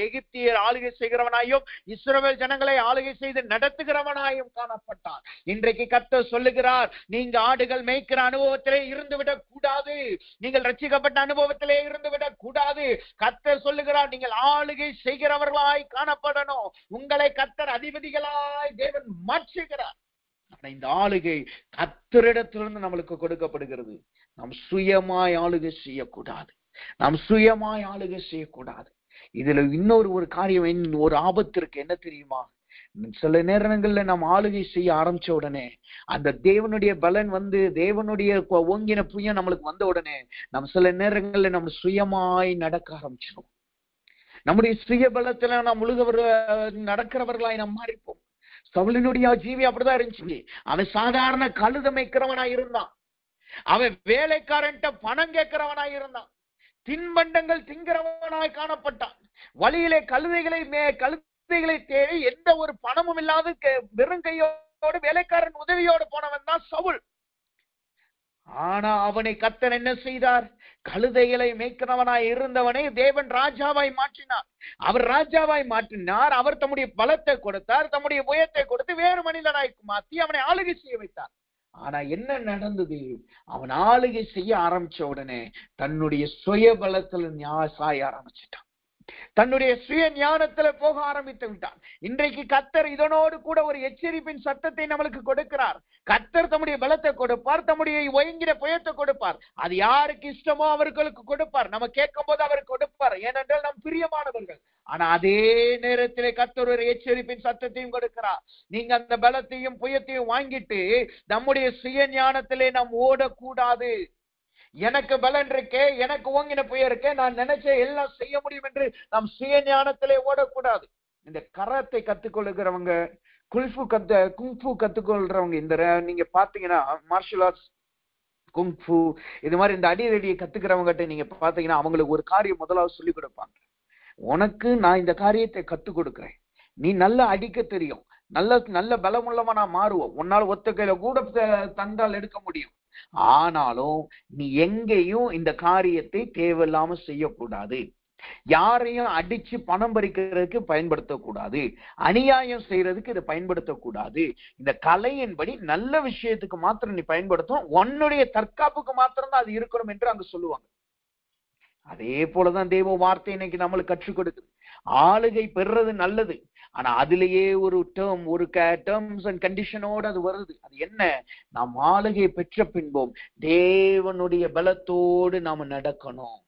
எகிப்தியர் ஆளுகை செய்கிறவனாயும் இஸ்ரவேல் ஜனங்களை ஆளுகை செய்து நடத்துகிறவனாயும் காணப்பட்டான். இன்றைக்கு கர்த்தர் சொல்லுகிறார், நீங்க ஆடுகள் மேய்க்கிற அனுபவத்திலே இருந்து விடக் கூடாது. நீங்கள் ரட்சிக்கப்பட்ட அனுபவத்திலே இருந்து விடக் கூடாது. கர்த்தர் சொல்லுகிறார், நீங்கள் ஆளுகை செய்கிறவர்களாய் காணப்படணும். உங்களை கர்த்தர் அதிபதிகளாய் தேவன் மாற்றுகிறார். இந்த ஆளுகை கர்த்தரிடத்திலிருந்து நம்மளுக்கு கொடுக்கப்படுகிறது. நாம் சுயமாய் ஆளுகை செய்யக்கூடாது. நாம் சுயமாய் ஆளுகை செய்யக்கூடாது. இதுல இன்னொரு காரியம், ஒரு ஆபத்து இருக்கு. என்ன தெரியுமா? சில நேரங்கள்ல நாம் ஆளுகை செய்ய ஆரம்பிச்ச உடனே அந்த தேவனுடைய பலன் தேவனுடைய ஓங்கின புயம் நம்மளுக்கு வந்த உடனே நம்ம சில நேரங்கள்ல நம்ம சுயமாய் நடக்க ஆரம்பிச்சிடும். நம்முடைய சுய பலத்துல நாம் நடக்கிறவர்களாய் நாம் மாறிப்போம். சவுலினுடைய ஜீவி அப்படிதான் இருந்துச்சு. அவன் சாதாரண கழுத மேய்க்கிறவனாய் இருந்தான். அவன் வேலைக்காரன்ட்ட பணம் கேட்கிறவனாய் இருந்தான். தின்பண்டங்கள் திங்கிறவனாய் காணப்பட்டான். வழியிலே கழுதைகளை தேடி எந்த ஒரு பணமும் இல்லாத வெறும் கையோடு வேலைக்காரன் உதவியோடு போனவன் தான் சவுல். ஆனா அவனை கர்த்தர் என்ன செய்தார்? கழுதைகளை மேய்க்கிறவனாய் இருந்தவனை தேவன் ராஜாவாய் மாற்றினார். அவர் ராஜாவாய் மாற்றினார். அவர் தம்முடைய பலத்தை கொடுத்தார், தம்முடைய புயத்தை கொடுத்து வேறு மனிதனாய் மாற்றி அவனை ஆளுகை செய்ய வைத்தார். ஆனா என்ன நடந்தது? அவன் ஆளுகை செய்ய ஆரம்பிச்ச உடனே தன்னுடைய சுய பலத்துல சாய ஆரம்பிச்சிட்டான். தன்னுடைய சுய ஞானத்துல போக ஆரம்பித்து விட்டான். இன்றைக்கு கர்த்தர் இதனோடு கூட ஒரு எச்சரிப்பின் சத்தத்தை நம்மளுக்கு கொடுக்கிறார். கர்த்தர் தம்முடைய பலத்தை கொடுப்பார், தம்முடைய ஒயங்கிற புயத்தை கொடுப்பார். அது யாருக்கு இஷ்டமோ அவர்களுக்கு கொடுப்பார். நம்ம கேட்கும் போது அவருக்கு கொடுப்பார், ஏனென்றால் நம் பிரியமானவர்கள். ஆனா அதே நேரத்திலே கர்த்தர் ஒரு எச்சரிப்பின் சத்தத்தையும் கொடுக்கிறார். நீங்க அந்த பலத்தையும் புயத்தையும் வாங்கிட்டு நம்முடைய சுய ஞானத்திலே நாம் ஓடக்கூடாது. எனக்கு பலன் இருக்கே, எனக்கு ஓங்கின புயல் இருக்கே, நான் நினைச்ச எல்லாம் செய்ய முடியும் என்று நாம் சுய ஞானத்திலே ஓடக்கூடாது. இந்த கராத்தை கத்துக்கொள்ளுகிறவங்க, குங்ஃபு கத்துக்கொள்றவங்க, இந்த நீங்க பாத்தீங்கன்னா மார்ஷல் ஆர்ட்ஸ், குங்ஃபு இது மாதிரி இந்த அடியடியை கத்துக்கிறவங்க நீங்க பாத்தீங்கன்னா அவங்களுக்கு ஒரு காரியம் முதலாவது சொல்லி கொடுப்பாங்க. உனக்கு நான் இந்த காரியத்தை கத்து கொடுக்கிறேன், நீ நல்லா அடிக்க தெரியும், நல்ல பலமுள்ளவனா மாறுவோம், உன்னால் ஒத்த கையில கூட தண்டால் எடுக்க முடியும். ஆனாலும் நீ எங்கேயும் இந்த காரியத்தை தேவையில்லாம செய்யக்கூடாது. யாரையும் அடிச்சு பணம் பறிக்கிறதுக்கு பயன்படுத்தக்கூடாது. அநியாயம் செய்யறதுக்கு இதை பயன்படுத்தக்கூடாது. இந்த கலையின்படி நல்ல விஷயத்துக்கு மாத்திரம் நீ பயன்படுத்தும், உன்னுடைய தற்காப்புக்கு மாத்திரம் தான் அது இருக்கணும் என்று அங்க சொல்லுவாங்க. அதே போலதான் தேவ வார்த்தை இன்னைக்கு நம்மளுக்கு கற்றுக் கொடுக்குது. ஆளுகை பெறுறது நல்லது, ஆனா அதுலயே ஒரு டேர்ம்ஸ் அண்ட் கண்டிஷனோடு அது வருது. அது என்ன? நாம் ஆளுகை பெற்ற பின்போம் தேவனுடைய பலத்தோடு நாம நடக்கணும்.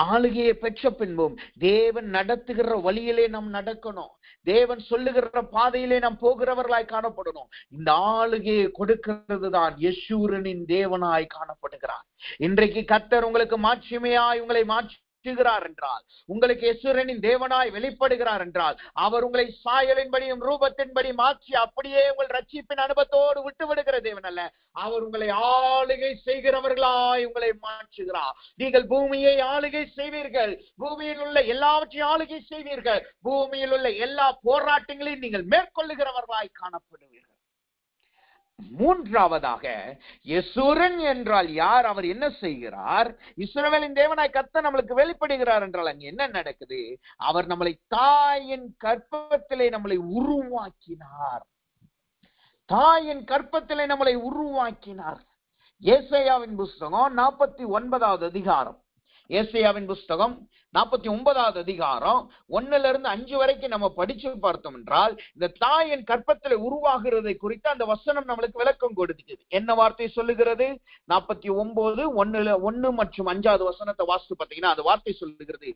ஆளுகையை பெற்ற பின்பும் தேவன் நடத்துகிற வழியிலே நாம் நடக்கணும். தேவன் சொல்லுகிற பாதையிலே நாம் போகிறவர்களாய் காணப்படணும். இந்த ஆளுகையை கொடுக்கிறது தான் யெஷூரனின் தேவனாய் காணப்படுகிறார். இன்றைக்கு கர்த்தர் உங்களுக்கு மாட்சிமையாய் உங்களை மாற்றி மாற்றுகிறார் என்றால், உங்களுக்கு யெசுரனின் தேவனாய் வெளிப்படுகிறார் என்றால், அவர் உங்களை சாயலின்படியும் ரூபத்தின்படி மாற்றி அப்படியே உங்கள் ரட்சிப்பின் அனுபவத்தோடு விட்டு விடுகிற தேவன் அல்ல, அவர் உங்களை ஆளுகை செய்கிறவர்களாய் உங்களை மாற்றுகிறார். நீங்கள் பூமியை ஆளுகை செய்வீர்கள், பூமியில் உள்ள எல்லாவற்றையும் ஆளுகை செய்வீர்கள், பூமியில் உள்ள எல்லா போராட்டங்களையும் நீங்கள் மேற்கொள்ளுகிறவர்களாய் காணப்படுவீர்கள். மூன்றாவதாக, யெசுரன் என்றால் யார்? அவர் என்ன செய்கிறார்? இஸ்ரவேலின் தேவனாய் கர்த்தர் நம்மளுக்கு வெளிப்படுகிறார் என்றால் அங்க என்ன நடக்குது? அவர் நம்மளை தாயின் கர்ப்பத்திலே நம்மளை உருவாக்கினார். தாயின் கர்ப்பத்திலே நம்மளை உருவாக்கினார். ஏசாயாவின் புஸ்தகம் 49வது அதிகாரம், ஏசாயாவின் புஸ்தகம் 49வது அதிகாரம் 1-5 வரைக்கும் நம்ம படிச்சு பார்த்தோம் என்றால், இந்த தாயின் கற்பத்தில் உருவாகிறதை குறித்து அந்த வசனம் நம்மளுக்கு விளக்கம் கொடுக்கிறது. என்ன வார்த்தை சொல்லுகிறது? 49:1 மற்றும் 5வது வசனத்தை வாசித்து பார்த்தீங்கன்னா அந்த வார்த்தை சொல்லுகிறது,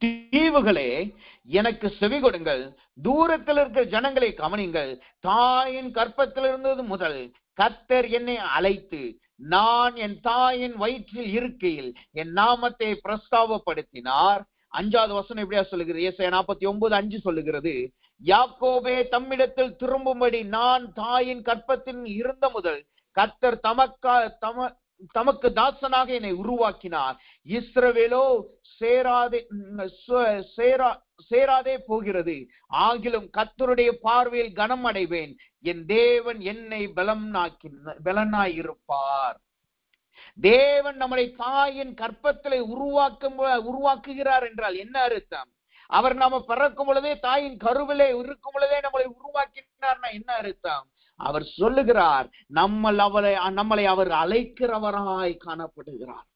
தீவுகளே எனக்கு செவி கொடுங்கள், தூரத்தில் இருக்கிற ஜனங்களை கவனிங்கள், தாயின் கற்பத்தில் இருந்தது முதல் கர்த்தர் என்னை அழைத்து நான் என் தாயின் வயிற்றில் இருக்கையில் என் நாமத்தை பிரஸ்தாபப்படுத்தினார். 5வது வசனம் எப்படியா சொல்லுகிறது? ஏசாயா 49:5 சொல்லுகிறது, யாக்கோபே தம்மிடத்தில் திரும்பும்படி நான் தாயின் கற்பத்தில் இருந்த முதல் கர்த்தர் தமக்கு தாசனாக என்னை உருவாக்கினார். இஸ்ரவேலோ சேராதே போகிறது, ஆகிலும் கர்த்தருடைய பார்வையில் கனம் அடைவேன், என் தேவன் என்னை பலனாயிருப்பார். தேவன் நம்மளை தாயின் கற்பத்திலே உருவாக்குகிறார் என்றால் என்ன அர்த்தம்? அவர் நாம பிறக்கும் பொழுதே தாயின் கருவிலே இருக்கும் பொழுதே நம்மளை உருவாக்கினார்னா என்ன அர்த்தம்? அவர் சொல்லுகிறார், நம்மளை அவர் அழைக்கிறவராய் காணப்படுகிறார்.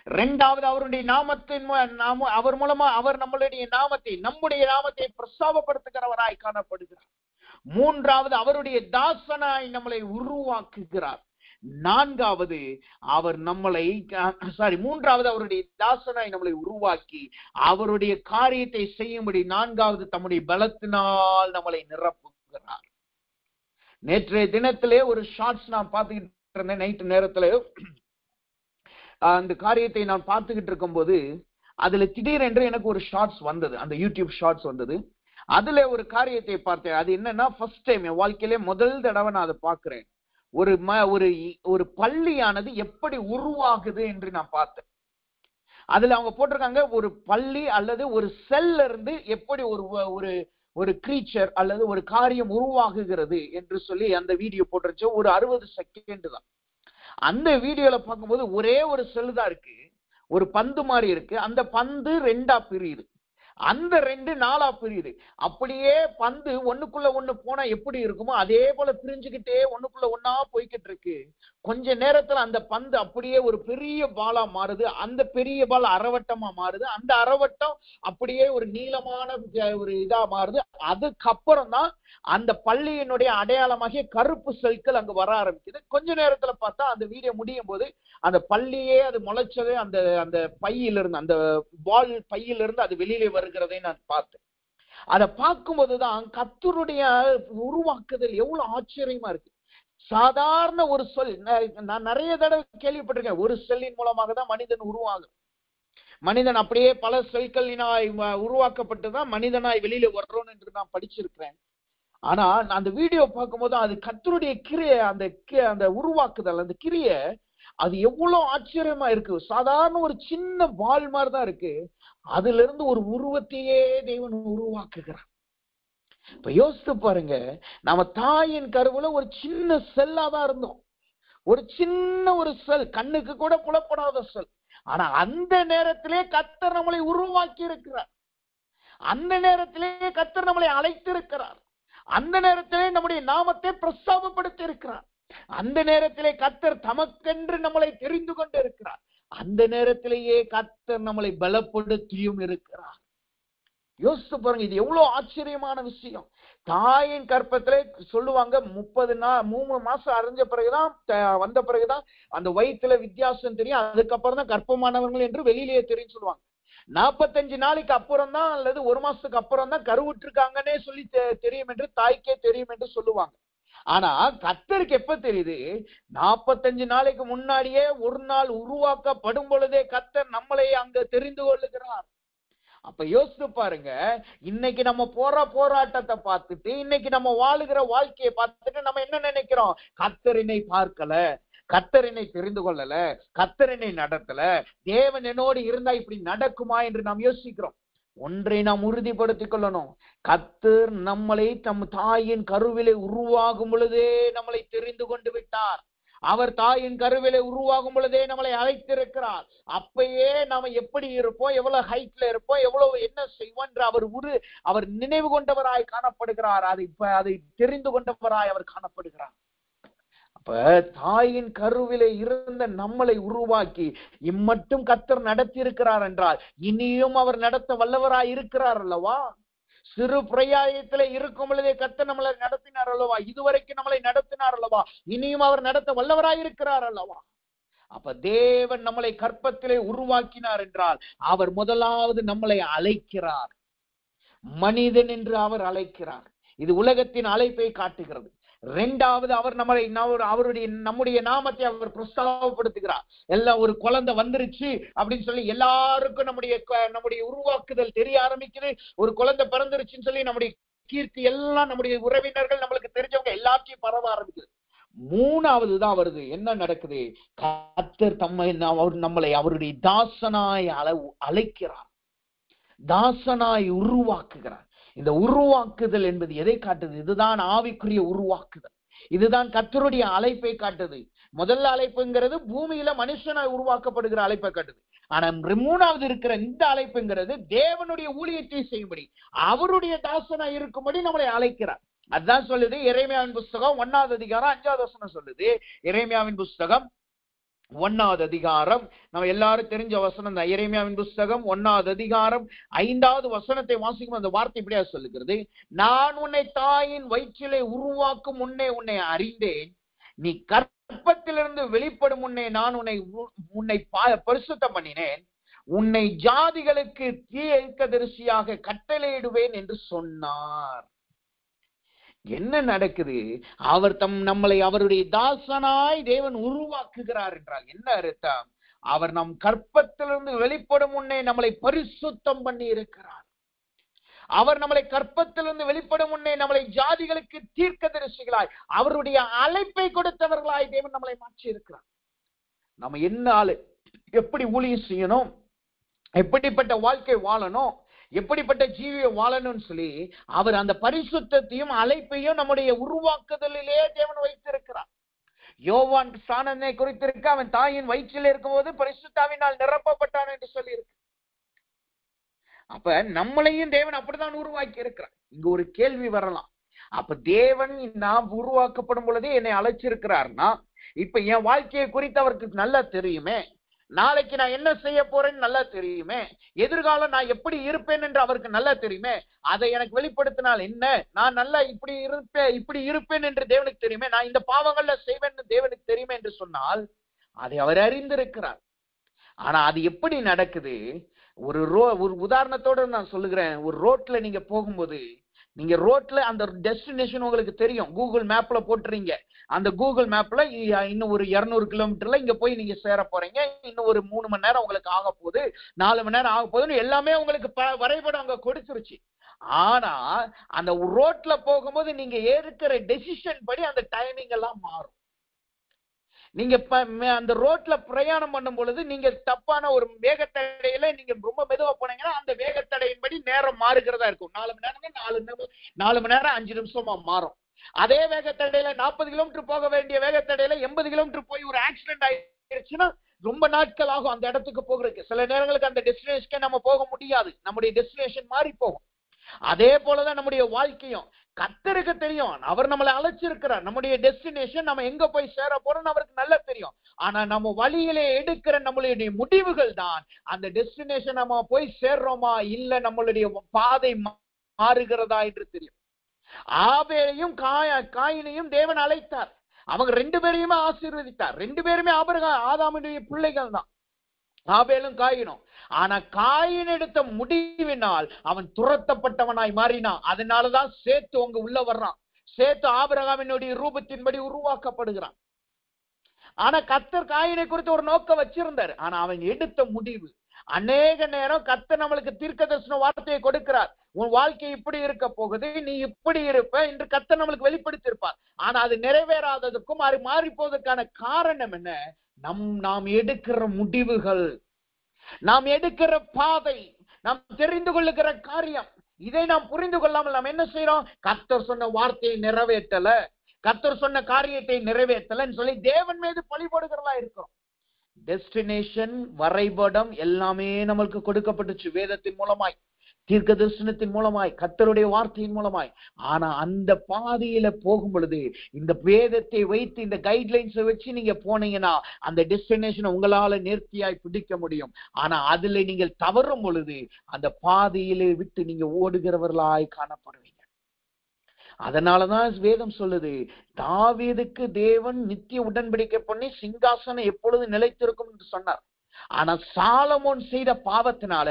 இரண்டாவது, அவருடைய நாமத்தின் அவர் மூலமா அவர் நம்முடைய நாமத்தை பிரஸ்தாபப்படுத்துகிறவராய் காணப்படுகிறார். மூன்றாவது, அவருடைய தாசனாய் நம்மளை உருவாக்குகிறார். நான்காவது, மூன்றாவது அவருடைய தாசனாய் நம்மளை உருவாக்கி அவருடைய காரியத்தை செய்யும்படி நான்காவது தம்முடைய பலத்தினால் நம்மளை நிரப்புகிறார். நேற்றைய தினத்திலே ஒரு ஷார்ட்ஸ் நான் பார்த்துக்கிட்டு இருந்தேன். நைட்டு நேரத்துல அந்த காரியத்தை நான் பார்த்துக்கிட்டு இருக்கும் போது அதுல திடீரென்று எனக்கு ஒரு ஷார்ட்ஸ் வந்தது, அந்த யூடியூப் ஷார்ட்ஸ் வந்தது. அதுல ஒரு காரியத்தை பார்த்தேன். அது என்னன்னா, ஃபர்ஸ்ட் டைம் என் வாழ்க்கையிலே முதல் தடவை நான் அதை பார்க்கிறேன். ஒரு பள்ளியானது எப்படி உருவாகுது என்று நான் பார்த்தேன். அதுல அவங்க போட்டிருக்காங்க, ஒரு பள்ளி அல்லது ஒரு செல்ல இருந்து எப்படி ஒரு கிரீச்சர் அல்லது ஒரு காரியம் உருவாகுகிறது என்று சொல்லி அந்த வீடியோ போட்டுருச்சு. ஒரு 60 செகண்ட் தான். அந்த வீடியோல பார்க்கும்போது ஒரே ஒரு செல் தான் இருக்கு, ஒரு பந்து மாதிரி இருக்கு. அந்த பந்து 2ஆ பிரியுது, அந்த 2 4ஆ பிரியுது. அப்படியே பந்து ஒண்ணுக்குள்ள ஒண்ணு போனா எப்படி இருக்குமோ அதே போல பிரிஞ்சுக்கிட்டே ஒண்ணுக்குள்ள ஒண்ணா போய்கிட்டு இருக்கு. கொஞ்ச நேரத்துல அந்த பந்து அப்படியே ஒரு பெரிய பாலா மாறுது. அந்த பெரிய பால் அரவட்டமா மாறுது. அந்த அரவட்டம் அப்படியே ஒரு நீளமான ஒரு இதா மாறுது. அதுக்கப்புறம் தான் அந்த பள்ளியினுடைய அடையாளமாகிய கருப்பு செல்கள் அங்க வர ஆரம்பிக்குது. கொஞ்ச நேரத்துல பார்த்தா அந்த வீடியோ முடியும் போது அந்த பள்ளியே அது முளைச்சது அந்த பையிலிருந்து, அந்த பால் பையிலிருந்து அது வெளியிலே வருகிறதை நான் பார்த்தேன். அதை பார்க்கும்போதுதான் கர்த்தருடைய உருவாக்குதல் எவ்வளவு ஆச்சரியமா இருக்கு. சாதாரண ஒரு சொல், நான் நிறைய தடவை கேள்விப்பட்டிருக்கேன், ஒரு செல்லின் மூலமாக தான் மனிதன் உருவாகும். மனிதன் அப்படியே பல செல்களினாய் உருவாக்கப்பட்டுதான் மனிதனாய் வெளியில வர்றோம் என்று நான் படிச்சிருக்கிறேன். ஆனா அந்த வீடியோ பார்க்கும்போது அது கர்த்தருடைய கிரியை, அந்த உருவாக்குதல், அந்த கிரியை அது எவ்வளவு ஆச்சரியமா இருக்கு. சாதாரண ஒரு சின்ன பால் மாதிரிதான் இருக்கு, அதுல இருந்து ஒரு உருவத்தையே தேவன் உருவாக்குகிறார். இப்ப யோசித்து பாருங்க, நம்ம தாயின் கருவுல ஒரு சின்ன செல்லா தான் இருந்தோம், ஒரு சின்ன ஒரு செல், கண்ணுக்கு கூட புலப்படாத செல். ஆனா அந்த நேரத்திலே கர்த்தர் நம்மளை உருவாக்கி இருக்கிறார். அந்த நேரத்திலே கர்த்தர் நம்மளை அழைத்திருக்கிறார். அந்த நேரத்திலே நம்முடைய நாமத்தை பிரஸ்தாபப்படுத்தி இருக்கிறார். அந்த நேரத்திலே கர்த்தர் தமக்கென்று நம்மளை தெரிந்து கொண்டு இருக்கிறார். அந்த நேரத்திலேயே கர்த்தர் நம்மளை பலப்படுத்தியும் இருக்கிறார். யோசித்து பாருங்க, இது எவ்வளவு ஆச்சரியமான விஷயம். தாயின் கற்பத்திலே சொல்லுவாங்க 3 மாசம் அறிஞ்ச பிறகுதான் வந்த பிறகுதான் அந்த வயிற்றுல வித்தியாசம் தெரியும், அதுக்கப்புறம் தான் கர்ப்பமானவர்கள் என்று வெளியிலேயே தெரியும் சொல்லுவாங்க. 45 நாளைக்கு அப்புறம் தான் அல்லது 1 மாசத்துக்கு அப்புறம் தான் கருவுற்று இருக்காங்கன்னே சொல்லி தெரியும் என்று, தாய்க்கே தெரியும் என்று சொல்லுவாங்க. ஆனா கர்த்தருக்கு எப்ப தெரியுது? 45 நாளைக்கு முன்னாடியே ஒரு நாள் உருவாக்கப்படும் பொழுதே கர்த்தர் நம்மளை அங்க தெரிந்து கொள்ளுகிறார். அப்ப யோசித்து பாருங்க, இன்னைக்கு நம்ம போராட்டத்தை பார்த்துட்டு, இன்னைக்கு நம்ம வாழுகிற வாழ்க்கையை பார்த்துட்டு நம்ம என்ன நினைக்கிறோம்? கர்த்தர் என்னை பார்க்கல, கர்த்தர் என்னை தெரிந்து கொள்ளல, கர்த்தர் என்னை நடத்தல, தேவன் என்னோடு இருந்தா இப்படி நடக்குமா என்று நாம் யோசிக்கிறோம். ஒன்றை நாம் உறுதிப்படுத்திக் கொள்ளணும், கர்த்தர் நம்மளை தம் தாயின் கருவிலே உருவாகும் பொழுதே நம்மளை தெரிந்து கொண்டு விட்டார். அவர் தாயின் கருவிலே உருவாகும் பொழுதே நம்மளை அழைத்திருக்கிறார். அப்பயே நாம எப்படி இருப்போம், எவ்வளவு ஹைட்ல இருப்போம், எவ்வளவு என்ன செய்வோம் என்று அவர் நினைவு கொண்டவராய் காணப்படுகிறார். அதை தெரிந்து கொண்டவராய் அவர் காணப்படுகிறார். அப்ப தாயின் கருவிலே இருந்த நம்மளை உருவாக்கி இம்மட்டும் கர்த்தர் நடத்தி இருக்கிறார் என்றால் இனியும் அவர் நடத்த வல்லவராய் இருக்கிறார் அல்லவா? சிறு பிரயாயத்திலே இருக்கும் பொழுதே கர்த்தர் நம்மளை நடத்தினார் அல்லவா? இதுவரைக்கும் நம்மளை நடத்தினார் அல்லவா? இனியும் அவர் நடத்த வல்லவராய் இருக்கிறார் அல்லவா? அப்ப தேவன் நம்மளை கற்பத்திலே உருவாக்கினார் என்றால் அவர் முதலாவது நம்மளை அழைக்கிறார், மனிதன் என்று அவர் அழைக்கிறார். இது உலகத்தின் அழைப்பை காட்டுகிறது. இரண்டாவது, அவர் நம்முடைய நாமத்தை அவர் பிரஸ்தாபப்படுத்துகிறார். எல்லாம் ஒரு குழந்தை வந்துருச்சு அப்படின்னு சொல்லி எல்லாருக்கும் நம்முடைய உருவாக்குதல் தெரிய ஆரம்பிக்குது. ஒரு குழந்தை பிறந்துருச்சுன்னு சொல்லி நம்முடைய கீர்த்தி எல்லாம் நம்முடைய உறவினர்கள், நம்மளுக்கு தெரிஞ்சவங்க எல்லாத்தையும் பரவ ஆரம்பிக்குது. மூணாவது தான் வருது. என்ன நடக்குது? கர்த்தர் நம்மளை அவருடைய தாசனாய் அழைக்கிறார், தாசனாய் உருவாக்குகிறார். இந்த உருவாக்குதல் என்பது எதை காட்டுது? இதுதான் ஆவிக்குரிய உருவாக்குதல். இதுதான் கர்த்தருடைய அழைப்பை காட்டுது. முதல்ல அழைப்புங்கிறது பூமியில மனுஷனாய் உருவாக்கப்படுகிற அழைப்பை காட்டுது. ஆனா மூணாவது இருக்கிற இந்த அழைப்புங்கிறது தேவனுடைய ஊழியத்தை செய்யும்படி, அவருடைய தாசனாய் இருக்கும்படி நம்மளை அழைக்கிறார். அதுதான் சொல்லுது எரேமியாவின் புஸ்தகம் 1வது அதிகாரம் 5வது வசனம் சொல்லுது. எரேமியாவின் புஸ்தகம் 1வது அதிகாரம், நம்ம எல்லாரும் தெரிஞ்ச வசனம் தான். எரேமியாவின் புஸ்தகம் 1வது அதிகாரம் 5வது வசனத்தை வாசிக்கும். அந்த வார்த்தை இப்படியா சொல்லுகிறது: நான் உன்னை தாயின் வயிற்றிலே உருவாக்கும் முன்னே உன்னை அறிந்தேன், நீ கற்பத்திலிருந்து வெளிப்படும் முன்னே நான் உன்னை பரிசுத்தம் பண்ணினேன், உன்னை ஜாதிகளுக்கு தீர்க்கதரிசியாக கட்டளையிடுவேன் என்று சொன்னார். என்ன நடக்குது? அவர் நம்மளை அவருடைய தாசனாய் தேவன் உருவாக்குகிறார் என்றால் என்ன அர்த்தம்? அவர் நம் கற்பத்திலிருந்து வெளிப்படும் முன்னே நம்மளை பரிசுத்தம் பண்ணி இருக்கிறார். அவர் நம்மளை கற்பத்திலிருந்து வெளிப்படும் முன்னே நம்மளை ஜாதிகளுக்கு தீர்க்கதரிசிகளாய், அவருடைய அழைப்பை கொடுத்தவர்களாய் தேவன் நம்மளை மாற்றி இருக்கிறார். நம்ம என்ன ஆளு, எப்படி ஊழியம் செய்யணும், எப்படிப்பட்ட வாழ்க்கை வாழணும், எப்படிப்பட்ட ஜீவியை வாழணும்னு சொல்லி அவர் அந்த பரிசுத்தத்தையும் அழைப்பையும் நம்முடைய உருவாக்குதலிலே தேவன் வைத்திருக்கிறார். யோவான் ஸ்நானனை குறித்திருக்க, அவன் தாயின் வயிற்றில் இருக்கும் போது பரிசுத்தாவினால் நிரப்பப்பட்டான் என்று சொல்லி இருக்கு. அப்ப நம்மளையும் தேவன் அப்படித்தான் உருவாக்கி இருக்கிறார். இங்க ஒரு கேள்வி வரலாம், அப்ப தேவன் நாம் உருவாக்கப்படும் பொழுதே என்னை அழைச்சிருக்கிறார்னா, இப்ப என் வாழ்க்கையை குறித்து அவருக்கு நல்லா தெரியுமே, நாளைக்கு நான் என்ன செய்ய போறேன்னு நல்லா தெரியுமே, எதிர்காலம் நான் எப்படி இருப்பேன் என்று அவருக்கு நல்லா தெரியுமே, அதை எனக்கு வெளிப்படுத்தினால் என்ன, நான் நல்லா இப்படி இருப்பேன் என்று தேவனுக்கு தெரியுமே, நான் இந்த பாவங்கள்ல செய்வேன் தேவனுக்கு தெரியுமே என்று சொன்னால் அதை அவர் அறிந்திருக்கிறார். ஆனா அது எப்படி நடக்குது? ஒரு உதாரணத்தோட நான் சொல்லுகிறேன். ஒரு ரோட்ல நீங்க போகும்போது, நீங்க ரோட்ல அந்த டெஸ்டினேஷன் உங்களுக்கு தெரியும், கூகுள் மேப்ல போட்டுறீங்க. அந்த கூகுள் மேப்ல இன்னும் ஒரு 200 கிலோமீட்டர்ல இங்க போய் நீங்க சேர போறீங்க, இன்னும் ஒரு 3 மணி நேரம் உங்களுக்கு ஆக போகுது, 4 மணி நேரம் ஆக போகுதுன்னு எல்லாமே உங்களுக்கு வரைபடம் அங்க கொடுத்துருச்சு. ஆனா அந்த ரோட்ல போகும்போது நீங்க எடுக்கிற டெசிஷன் படி அந்த டைமிங் எல்லாம் மாறும். நீங்க அந்த ரோட்ல பிரயாணம் பண்ணும் பொழுது நீங்க தப்பான ஒரு வேகத்தடையில நீங்க ரொம்ப மெதுவா போனீங்கன்னா அந்த வேகத்தடையின்படி நேரம் மாறுகிறதா இருக்கும். 4 மணி நேரம் 4 மணி நேரம் 5 நிமிஷமா மாறும். அதே வேகத்தடையில 40 கிலோமீட்டர் போக வேண்டிய வேகத்தடையில 80 கிலோமீட்டர் போய் ஒரு ஆக்சிடென்ட் ஆயிடுச்சுன்னா ரொம்ப நாட்கள் ஆகும் அந்த இடத்துக்கு போகிறதுக்கு. சில நேரங்களுக்கு அந்த டெஸ்டினேஷனுக்கு நம்ம போக முடியாது, நம்முடைய டெஸ்டினேஷன் மாறி போகும். அதே போலதான் நம்முடைய வாழ்க்கையும். கர்த்தருக்கு தெரியும், அவர் நம்மளை அழைச்சிருக்கிறார், நம்முடைய டெஸ்டினேஷன் நம்ம எங்க போய் சேர போறோம்னு அவருக்கு நல்லா தெரியும். ஆனா நம்ம வழியிலே எடுக்கிற நம்மளுடைய முடிவுகள் தான் அந்த டெஸ்டினேஷன் நம்ம போய் சேர்றோமா இல்ல நம்மளுடைய பாதை மாறுகிறதா என்று தெரியும். ஆபேலையும் காயினையும் தேவன் அழைத்தார், அவங்க 2 பேரையுமே ஆசீர்வதித்தார். 2 பேருமே ஆதாமுடைய பிள்ளைகள் தான், ஆபேலும் காயினும். ஆனா காயின் எடுத்த முடிவினால் அவன் துரத்தப்பட்டவனாய் மாறினான். அதனாலதான் சேத்து உங்க உள்ள வர்றான். சேத்து ஆபிரகாமினுடைய ரூபத்தின்படி உருவாக்கப்படுகிறான். ஆனா கர்த்தர் காயினை குறித்து ஒரு நோக்கம் வச்சிருந்தாரு. ஆனா அவன் எடுத்த முடிவு, அநேக நேரம் கர்த்தர் நம்மளுக்கு தீர்க்கதரிசன வார்த்தையை கொடுக்கிறார். உன் வாழ்க்கை இப்படி இருக்க போகுது, நீ இப்படி இருப்ப என்று கர்த்தர் நம்மளுக்கு வெளிப்படுத்தி இருப்பார். ஆனா அது நிறைவேறாததுக்கும் அது மாறி போவதற்கான காரணம் என்ன? நாம் எடுக்கிற முடிவுகள், நாம் எடுக்கிற பாதை, நாம் தெரிந்து கொள்ளுகிற காரியம், இதை நாம் புரிந்து கொள்ளாமல் நாம் என்ன செய்யறோம்? கர்த்தர் சொன்ன வார்த்தையை நிறைவேற்றல, கர்த்தர் சொன்ன காரியத்தை நிறைவேற்றலன்னு சொல்லி தேவன் மீது பழி போடுகிறதா இருக்கிறோம். டெஸ்டினேஷன் வரைபடம் எல்லாமே நம்மளுக்கு கொடுக்கப்பட்டுச்சு, வேதத்தின் மூலமாய், தீர்க்க தரிசனத்தின் மூலமாய், கர்த்தருடைய வார்த்தையின் மூலமாய். ஆனா அந்த பாதையில போகும் பொழுது இந்த வேதத்தை வைத்து, இந்த கைட்லைன்ஸை வச்சு நீங்க போனீங்கன்னா அந்த டெஸ்டினேஷனை உங்களால நேர்த்தியாய் பிடிக்க முடியும். ஆனா அதுல நீங்கள் தவறும் பொழுது அந்த பாதையிலே விட்டு நீங்க ஓடுகிறவர்களாய் காணப்படுவீங்க. அதனாலதான் வேதம் சொல்லுது, தாவீதுக்கு தேவன் நித்திய உடன்படிக்கை பண்ணி சிங்காசனம் எப்பொழுது நிலைத்திருக்கும் என்று சொன்னார். ஆனா சாலமோன் செய்த பாவத்தினால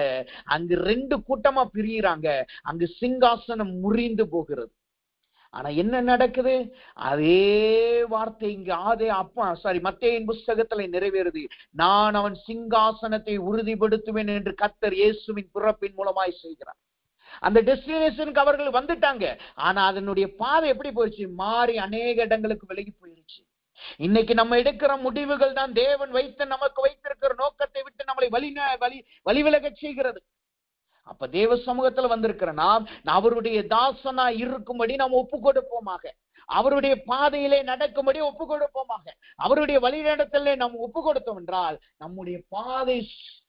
அங்கு 2 கூட்டமா பிரியிறாங்க, அங்கு சிங்காசனம் முறிந்து போகிறது. ஆனா என்ன நடக்குது? அதே வார்த்தை இங்க மத்தேயின் புஸ்தகத்துல நிறைவேறுது. நான் அவன் சிங்காசனத்தை உறுதிப்படுத்துவேன் என்று கர்த்தர் இயேசுவின் பிறப்பின் மூலமாய் செய்கிறார். அந்த டெஸ்டினேஷனுக்கு அவர்கள் வந்துட்டாங்க. ஆனா அதனுடைய பாதை எப்படி போயிடுச்சு? மாறி அநேக இடங்களுக்கு விலகி போயிருச்சு. இன்னைக்கு நம்ம எடுக்கிற முடிவுகள் தான் தேவன் நமக்கு வைத்திருக்கிற நோக்கத்தை விட்டு நம்மளை வழிவிலக செய்கிறது. அப்ப தேவ சமூகத்துல வந்திருக்கிற நாம் அவருடைய தாசனா இருக்கும்படி நாம் ஒப்பு கொடுப்போமாக, அவருடைய பாதையிலே நடக்கும்படி ஒப்பு கொடுப்போமாக, அவருடைய வழிநடத்தலே நாம் ஒப்பு கொடுத்தோம் என்றால் நம்முடைய பாதை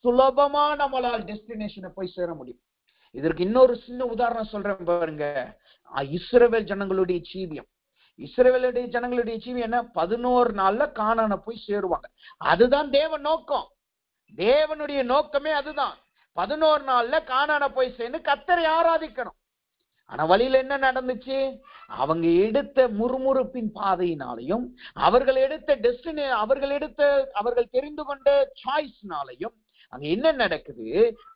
சுலபமா நம்மளால் டெஸ்டினேஷனை போய் சேர முடியும். இதற்கு இன்னொரு சின்ன உதாரணம் சொல்றேன் பாருங்க. இஸ்ரவேல் ஜனங்களுடைய ஜீவியம், இஸ்ரவேலுடைய ஜனங்களுடைய ஜீவியம் என்ன? 11 நாள்ல கானானை போய் சேருவாங்க. அதுதான் தேவன் நோக்கம், தேவனுடைய நோக்கமே அதுதான். 11 நாள்ல கானானை போய் சேர்ந்து கர்த்தரை ஆராதிக்கணும். ஆனா வழியில என்ன நடந்துச்சு? அவங்க எடுத்த முறுமுறுப்பின் பாதையினாலையும், அவர்கள் தெரிந்து கொண்ட சாய்ஸ்னாலையும் அங்க என்ன நடக்குது?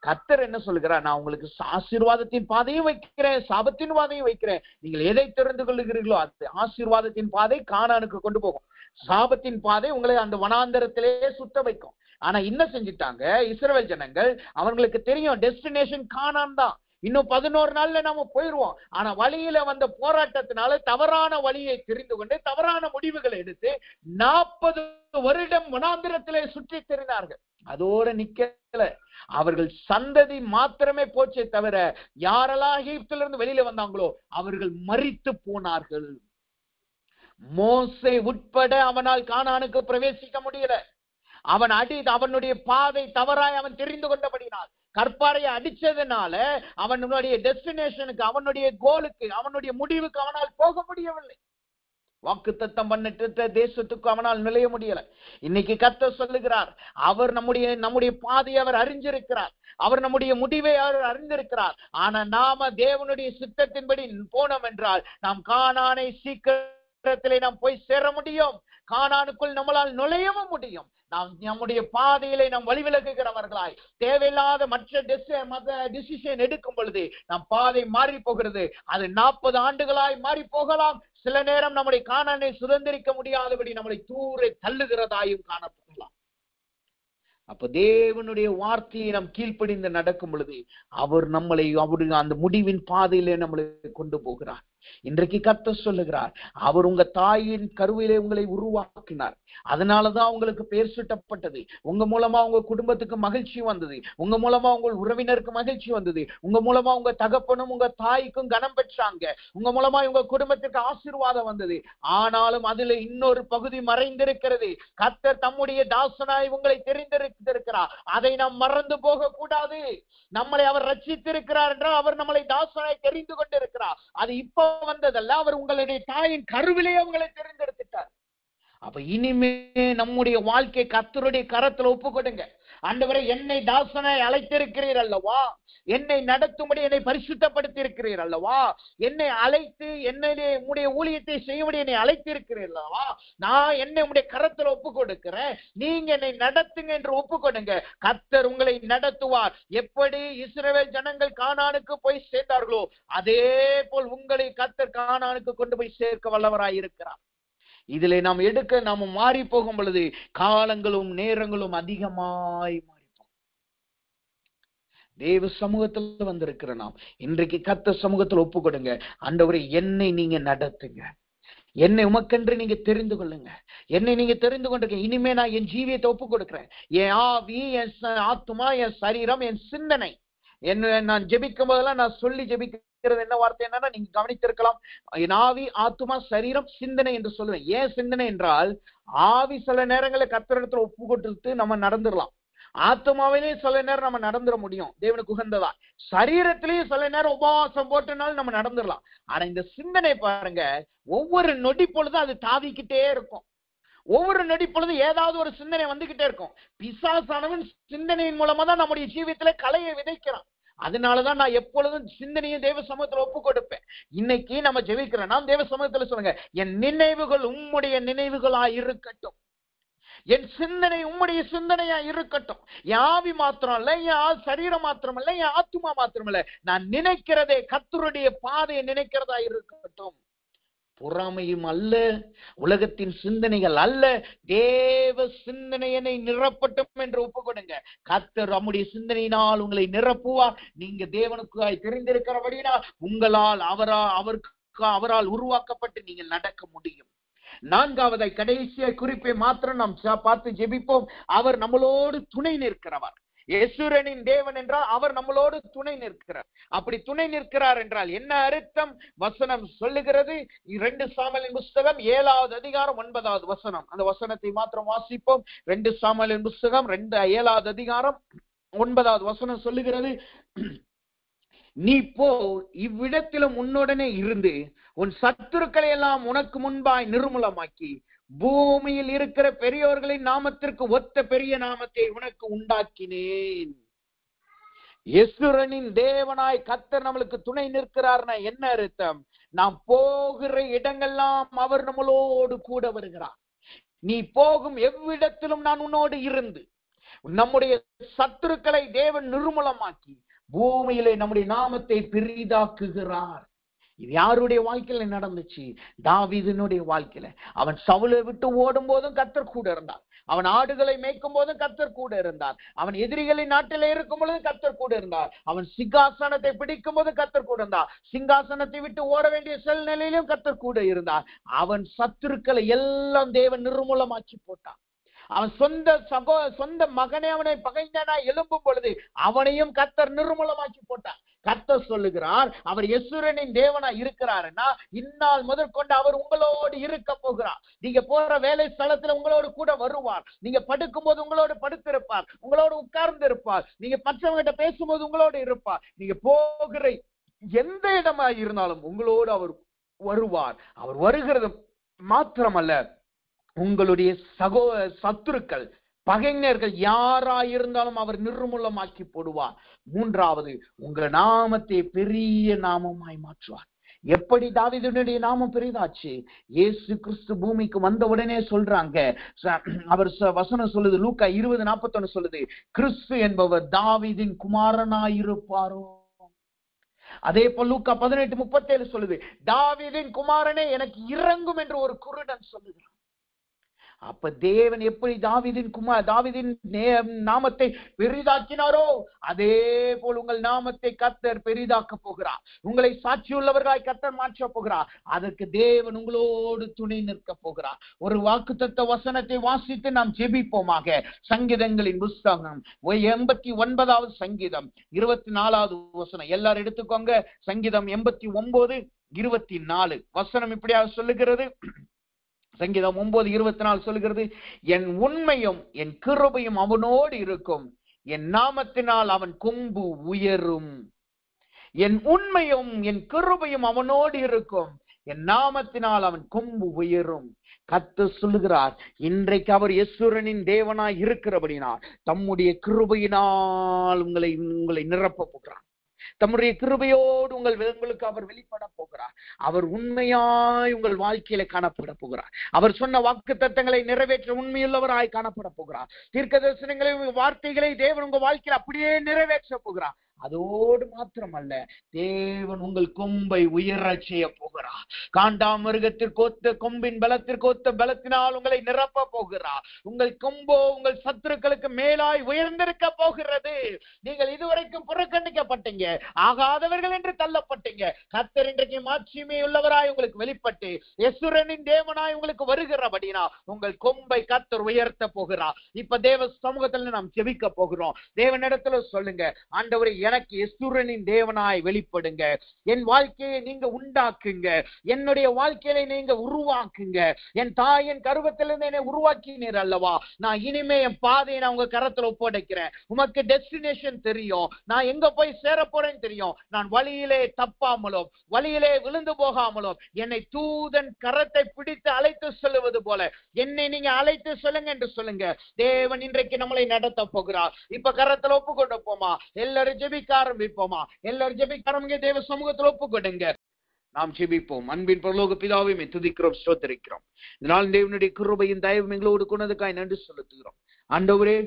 கர்த்தர் என்ன சொல்லுகிறார்? நான் உங்களுக்கு ஆசீர்வாதத்தின் பாதையும் வைக்கிறேன், சாபத்தின் பாதையும் வைக்கிறேன். நீங்கள் எதை தெரிந்து கொள்ளுகிறீர்களோ அது ஆசீர்வாதத்தின் பாதை கானானுக்கு கொண்டு போகும், சாபத்தின் பாதை உங்களை அந்த வனாந்தரத்திலே சுத்த வைக்கும். ஆனா என்ன செஞ்சிட்டாங்க இஸ்ரவேல் ஜனங்கள்? அவங்களுக்கு தெரியும் டெஸ்டினேஷன் கானான் தான், இன்னும் 11 நாள்ல நாம போயிருவோம். ஆனா வழியில வந்த போராட்டத்தினால தவறான வழியை தெரிந்து கொண்டு தவறான முடிவுகளை எடுத்து 40 வருடம் வனாந்திரத்திலே சுற்றி திரிந்தார்கள். அதோட நிக்கல, அவர்கள் சந்ததி மாத்திரமே போச்சே தவிர யாரெல்லாம் எகிப்திலிருந்து வெளியில வந்தாங்களோ அவர்கள் மரித்து போனார்கள். மோசே உட்பட அவனால் கானானுக்கு பிரவேசிக்க முடியல. அவனுடைய பாதை தவறாய் அவன் தெரிந்து கொண்டபடினால், கற்பாறையை அடிச்சதுனால அவனுடைய டெஸ்டினேஷனுக்கு, அவனுடைய கோலுக்கு, அவனுடைய முடிவுக்கு அவனால் போக முடியவில்லை. வாக்குத்தத்தம் பண்ணிட்டு தேசத்துக்கு அவனால் நுழைய முடியல. இன்னைக்கு கர்த்தர் சொல்லுகிறார், அவர் நம்முடைய பாதையை அவர் அறிஞ்சிருக்கிறார், அவர் நம்முடைய முடிவை அவர் அறிந்திருக்கிறார். ஆனா நாம தேவனுடைய சித்தத்தின்படி போனோம் என்றால் நாம் கானானை சீக்கிரத்திலே நாம் போய் சேர முடியும், கானானுக்குள் நம்மளால் நுழையவும் முடியும். நாம் நம்முடைய பாதையிலே நாம் வழிவிலகுகிறவர்களாய் தேவையில்லாத மற்ற டிசிஷன் எடுக்கும் பொழுது நம் பாதை மாறி போகிறது. அது 40 ஆண்டுகளாய் மாறி போகலாம். சில நேரம் நம்முடைய கானானை சுதந்திரிக்க முடியாதபடி நம்மளை தூர தள்ளுகிறதாயும் காணப்படலாம். அப்ப தேவனுடைய வார்த்தையை நாம் கீழ்ப்படிந்து நடக்கும் பொழுது அவர் அவருடைய அந்த முடிவின் பாதையிலே நம்மளை கொண்டு போகிறார். இன்றைக்கு கர்த்தர் சொல்லுகிறார், அவர் உங்க தாயின் கருவிலே உங்களை உருவாக்கினார், அதனாலதான் உங்களுக்கு பெயர் சூட்டப்பட்டது. உங்க மூலமா உங்க குடும்பத்துக்கு மகிழ்ச்சி வந்தது, உங்க மூலமா உங்க உறவினருக்கு மகிழ்ச்சி வந்தது, உங்க மூலமா உங்க தகப்பனும் உங்க தாய்க்கும் கனம் பெற்றாங்க, உங்க மூலமா உங்க குடும்பத்துக்கு ஆசீர்வாதம் வந்தது. ஆனாலும் அதுல இன்னொரு பகுதி மறைந்திருக்கிறது. கர்த்தர் தம்முடைய தாசனாய் உங்களை தெரிந்திருக்கிறார். அதை நாம் மறந்து போக கூடாது. நம்மளை அவர் ரட்சித்திருக்கிறார் என்றால் அவர் நம்மளை தாசனாய் தெரிந்து கொண்டிருக்கிறார். அது இப்ப வந்ததல்ல, அவர் உங்களுடைய தாயின் கருவிலே உங்களை தெரிந்தெடுத்துட்டார். அப்ப இனிமே நம்முடைய வாழ்க்கை கர்த்தருடைய கரத்துல ஒப்பு கொடுங்க. ஆண்டவரே, என்னை தாசனாய் அழைத்திருக்கிறீர் அல்லவா, என்னை நடத்தும்படி என்னை பரிசுத்தப்படுத்தி இருக்கிறீர் அல்லவா, என்னை அழைத்து என்னையே உம்முடைய ஊழியத்தை செய்யும்படி என்னை அழைத்திருக்கிறீர் அல்லவா, நான் என்னை உம்முடைய கரத்துல ஒப்பு கொடுக்கிறேன், நீங்க என்னை நடத்துங்க என்று ஒப்பு கொடுங்க. கர்த்தர் உங்களை நடத்துவார். எப்படி இஸ்ரவேல் ஜனங்கள் கானானுக்கு போய் சேர்ந்தார்களோ அதே போல் உங்களை கர்த்தர் கானானுக்கு கொண்டு போய் சேர்க்க வல்லவராய் இருக்கிறார். இதிலே நாம மாறி போகும் பொழுது காலங்களும் நேரங்களும் அதிகமாய் மாறிப்போம். தேவ சமூகத்தில் வந்திருக்கிற நாம் இன்றைக்கு கர்த்தர் சமூகத்தில் ஒப்பு கொடுங்க. ஆண்டவரே, என்னை நீங்க நடத்துங்க, என்னை உமக்கென்று நீங்க தெரிந்து கொள்ளுங்க, என்னை நீங்க தெரிந்து கொண்டிருக்க. இனிமே நான் என் ஜீவியத்தை ஒப்பு கொடுக்கிறேன். என் ஆவி, என் ஆத்துமா, என் சரீரம், என் சிந்தனை, என்ன நான் ஜெபிக்கும் போதெல்லாம் நான் சொல்லி ஜெபிக்கிறது என்ன வார்த்தை என்னன்னா, நீங்க கவனித்திருக்கலாம், என் ஆவி, ஆத்துமா, சரீரம், சிந்தனை என்று சொல்லுவேன். ஏன் சிந்தனை என்றால், ஆவி சில நேரங்களில் கர்த்தரிடத்துல ஒப்பு கொடுத்து நம்ம நடந்துடலாம், ஆத்மாவிலே சில நேரம் நம்ம நடந்துட முடியும், தேவனுக்கு உகந்ததா. சரீரத்திலேயே சில நேரம் உபவாசம் போட்டனாலும் நம்ம நடந்துடலாம். ஆனா இந்த சிந்தனை பாருங்க, ஒவ்வொரு நொடி பொழுதும் அது தாவிக்கிட்டே இருக்கும். ஒவ்வொரு நொடி பொழுது ஏதாவது ஒரு சிந்தனை வந்துகிட்டே இருக்கும். பிசாசானவன் சிந்தனையின் மூலமா தான் நம்முடைய ஜீவியத்துல கலையை விதைக்கிறான். அதனாலதான் நான் எப்பொழுதும் சிந்தனையை தேவ சமூகத்துல ஒப்பு கொடுப்பேன். இன்னைக்கு நம்ம ஜெபிக்கிறோம், நாம் தேவ சமூகத்துல சொல்லுங்க, என் நினைவுகள் உம்முடைய நினைவுகளா இருக்கட்டும், என் சிந்தனை உம்முடைய சிந்தனையா இருக்கட்டும். என் ஆவி மாத்திரம் இல்ல, என் சரீரம் மாத்திரம் இல்ல, என் ஆத்துமா மாத்திரம் இல்ல, நான் நினைக்கிறதே கர்த்தருடைய பாதையை நினைக்கிறதா இருக்கட்டும். பொறாமையும் அல்ல, உலகத்தின் சிந்தனைகள் அல்ல, தேவ சிந்தனையனை நிரப்பட்டும் என்று ஒப்பு கொடுங்க. கர்த்தர் நம்முடைய சிந்தனையினால் உங்களை நிரப்புவார். நீங்க தேவனுக்காய் தெரிந்திருக்கிறபடினால் உங்களால் அவரால் உருவாக்கப்பட்டு நீங்கள் நடக்க முடியும். நான்காவதாய் கடைசியாய் குறிப்பை மாத்திரம் நாம் பார்த்து ஜெபிப்போம். அவர் நம்மளோடு துணை நிற்கிறவர். யெசுரனின் தேவன் என்றால் அவர் நம்மளோடு துணை நிற்கிறார். அப்படி துணை நிற்கிறார் என்றால் என்ன அர்த்தம்? வசனம் சொல்லுகிறது, 2 சாமுவேலின் புஸ்தகம் 7வது அதிகாரம் 9வது வசனம். அந்த வசனத்தை மாத்திரம் வாசிப்போம். 2 சாமுவேலின் புஸ்தகம் 7வது அதிகாரம் 9வது வசனம் சொல்லுகிறது, நீ போ, இவ்விடத்திலும் உன்னுடனே இருந்து உன் சத்துருக்களை எல்லாம் உனக்கு முன்பாய் நிர்மூலமாக்கி பூமியில் இருக்கிற பெரியோர்களின் நாமத்திற்கு ஒத்த பெரிய நாமத்தை உனக்கு உண்டாக்கினேன். யெசுரனின் தேவனாய் கர்த்தர் நம்மளுக்கு துணை நிற்கிறார்னா என்ன அர்த்தம்? நாம் போகிற இடங்கள்லாம் அவர் நம்மளோடு கூட வருகிறார். நீ போகும் எவ்விடத்திலும் நான் உன்னோடு இருந்து நம்முடைய சத்துருக்களை தேவன் நிர்மூலமாக்கி பூமியிலே நம்முடைய நாமத்தை பெரிதாக்குகிறார். இது யாருடைய வாழ்க்கையில நடந்துச்சு? தாவீதினுடைய வாழ்க்கையில. அவன் சவுலை விட்டு ஓடும் போதும் கர்த்தர் கூட இருந்தார். அவன் ஆடுகளை மேய்க்கும் போதும் கர்த்தர் கூட இருந்தார். அவன் எதிரிகளின் நாட்டில இருக்கும் பொழுது கர்த்தர் கூட இருந்தார். அவன் சிங்காசனத்தை பிடிக்கும் போது கர்த்தர் கூட இருந்தார். சிங்காசனத்தை விட்டு ஓட வேண்டிய சூழ்நிலையிலும் கர்த்தர் கூட இருந்தார். அவன் சத்துருக்களை எல்லாம் தேவன் நிர்மூலமாக்கி போட்டான். அவன் சொந்த மகனே அவனை பகைஞனா எழும்பும் பொழுது அவனையும் கர்த்தர் நிர்மூலமாக்கி போட்டார். கர்த்தர் சொல்லுகிறார், அவர் யெசுரனின் தேவனா இருக்கிறாருன்னா இந்நாள் முதற்கொண்டு அவர் உங்களோடு இருக்க போகிறார். நீங்க போற வேலை ஸ்தலத்துல உங்களோடு கூட வருவார். நீங்க படுக்கும் போது உங்களோடு படுத்திருப்பார், உங்களோடு உட்கார்ந்து இருப்பார். நீங்க மற்றவங்கிட்ட பேசும்போது உங்களோடு இருப்பார். நீங்க போகிற எந்த இடமா இருந்தாலும் உங்களோடு அவர் வருவார். அவர் வருகிறது மாத்திரமல்ல, உங்களுடைய சத்துருக்கள் பகைஞர்கள் யாராயிருந்தாலும் அவர் நிர்மூலமாக்கி போடுவார். மூன்றாவது, உங்கள் நாமத்தை பெரிய நாமமாய் மாற்றுவார். எப்படி தாவீதுடைய நாமம் பெரிதாச்சு? இயேசு கிறிஸ்து பூமிக்கு வந்த உடனே சொல்றாங்க, அவர் வசனம் சொல்லுது, லூக்கா 20:41 சொல்லுது, கிறிஸ்து என்பவர் தாவீதின் குமாரனாயிருப்பாரோ. அதே போல் லூக்கா 18:37 சொல்லுது, தாவீதின் குமாரனே எனக்கு இரங்கும் என்று ஒரு குருடன் சொல்லுகிறார். அப்ப தேவன் எப்படி தாவீதின் நாமத்தை பெரிதாக்கினாரோ அதே போல் உங்கள் நாமத்தை கர்த்தர் பெரிதாக்க போகிறார். உங்களை சாட்சியுள்ளவர்களாய் கர்த்தர் மாற்ற போகிறார். அதற்கு தேவன் உங்களோடு துணை நிற்க போகிறார். ஒரு வாக்குத்தத்த வசனத்தை வாசித்து நாம் ஜெபிப்போமாக. சங்கீதங்களின் புஸ்தகம் 89வது சங்கீதம் 24வது வசனம் எல்லாரும் எடுத்துக்கோங்க. சங்கீதம் 89:24 வசனம் இப்படியாக சொல்லுகிறது. சங்கீதம் 9:24 சொல்கிறது, என் உண்மையும் என் கிருபையும் அவனோடு இருக்கும், என் நாமத்தினால் அவன் கொம்பு உயரும். என் உண்மையும் என் கிருபையும் அவனோடு இருக்கும், என் நாமத்தினால் அவன் கொம்பு உயரும். கர்த்தர் சொல்லுகிறார், இன்றைக்கு அவர் யெசுரனின் தேவனாய் இருக்கிறபடினால் தம்முடைய கிருபையினால் உங்களை நிரப்ப போகிறார். தம்முடைய கிருபையோடு உங்களுக்கு அவர் வெளிப்பட போகிறார். அவர் உண்மையாய் உங்கள் வாழ்க்கையில காணப்பட போகிறார். அவர் சொன்ன வாக்குத்தத்தங்களை நிறைவேற்ற உண்மையுள்ளவராய் காணப்பட போகிறார். தீர்க்க தரிசனங்களை, வார்த்தைகளை தேவன் உங்க வாழ்க்கையில அப்படியே நிறைவேற்ற போகிறார். அதோடு மாத்திரமல்ல, தேவன் உங்கள் கொம்பை உயர செய்ய போகிறார். காண்டாமிருகத்திற்கு ஒத்த கொம்பின் பலத்திற்கு ஒத்த பலத்தினால் உங்களை நிரப்ப போகிறார். உங்கள் கொம்போ உங்கள் சத்துருக்களுக்கு மேலாய் உயர்ந்திருக்க போகிறது. நீங்கள் இதுவரைக்கும் புறக்கணிக்கப்பட்டீங்க, ஆகாதவர்கள் என்று தள்ளப்பட்டீங்க. கர்த்தர் இன்றைக்கு மாட்சிமை உள்ளவராய் உங்களுக்கு வெளிப்பட்டு யெசுரனின் தேவனாய் உங்களுக்கு வருகிறபடினா உங்கள் கொம்பை கர்த்தர் உயர்த்த போகிறார். இப்ப தேவ சமூகத்துல நாம் ஜெபிக்க போகிறோம். தேவனிடத்துல சொல்லுங்க, ஆண்டவரே, எனக்கு யெசுரனின் தேவனாய் வெளிப்படுங்க. என் வாழ்க்கையை நீங்க உண்டாக்குங்க. என்னுடைய வாழ்க்கையை நீங்க உருவாக்குங்க. என் தாயின் கருவத்திலிருந்து என்னை உருவாக்கினீர் அல்லவா? நான் இனிமே என் பாதையை நான் உங்க கரத்துல ஒப்படைக்கிறேன். உமக்கு டெஸ்டினேஷன் தெரியும். நான் எங்க போய் சேர போறேன்னு தெரியும். நான் வழியிலே தப்பாமலும் வழியிலே விழுந்து போகாமலும் என்னை தூதன் கரத்தை பிடித்து அழைத்து செல்வது போல என்னை நீங்க அழைத்து சொல்லுங்க என்று சொல்லுங்க. தேவன் இன்றைக்கு நம்மளை நடத்த போகிறார். இப்ப கரத்துல ஒப்பு கொடுப்போமா? எல்லாரும் ஜெபிக்க ஆரம்பிப்போமா? எல்லாரும் ஜெபிக்க ஆரம்பிங்க. தேவ சமூகத்தில் ஒப்பு கொடுங்க. நாம் ஜெபிப்போம். அன்பின் பரலோக பிதாவே, துதிக்கிறோம், ஸ்தோத்திரிக்கிறோம். இதனால் தேவனுடைய கிருபையின் தயவும் எங்களோடு கொண்டதுக்காய் நன்றி செலுத்துகிறோம். ஆண்டவரே,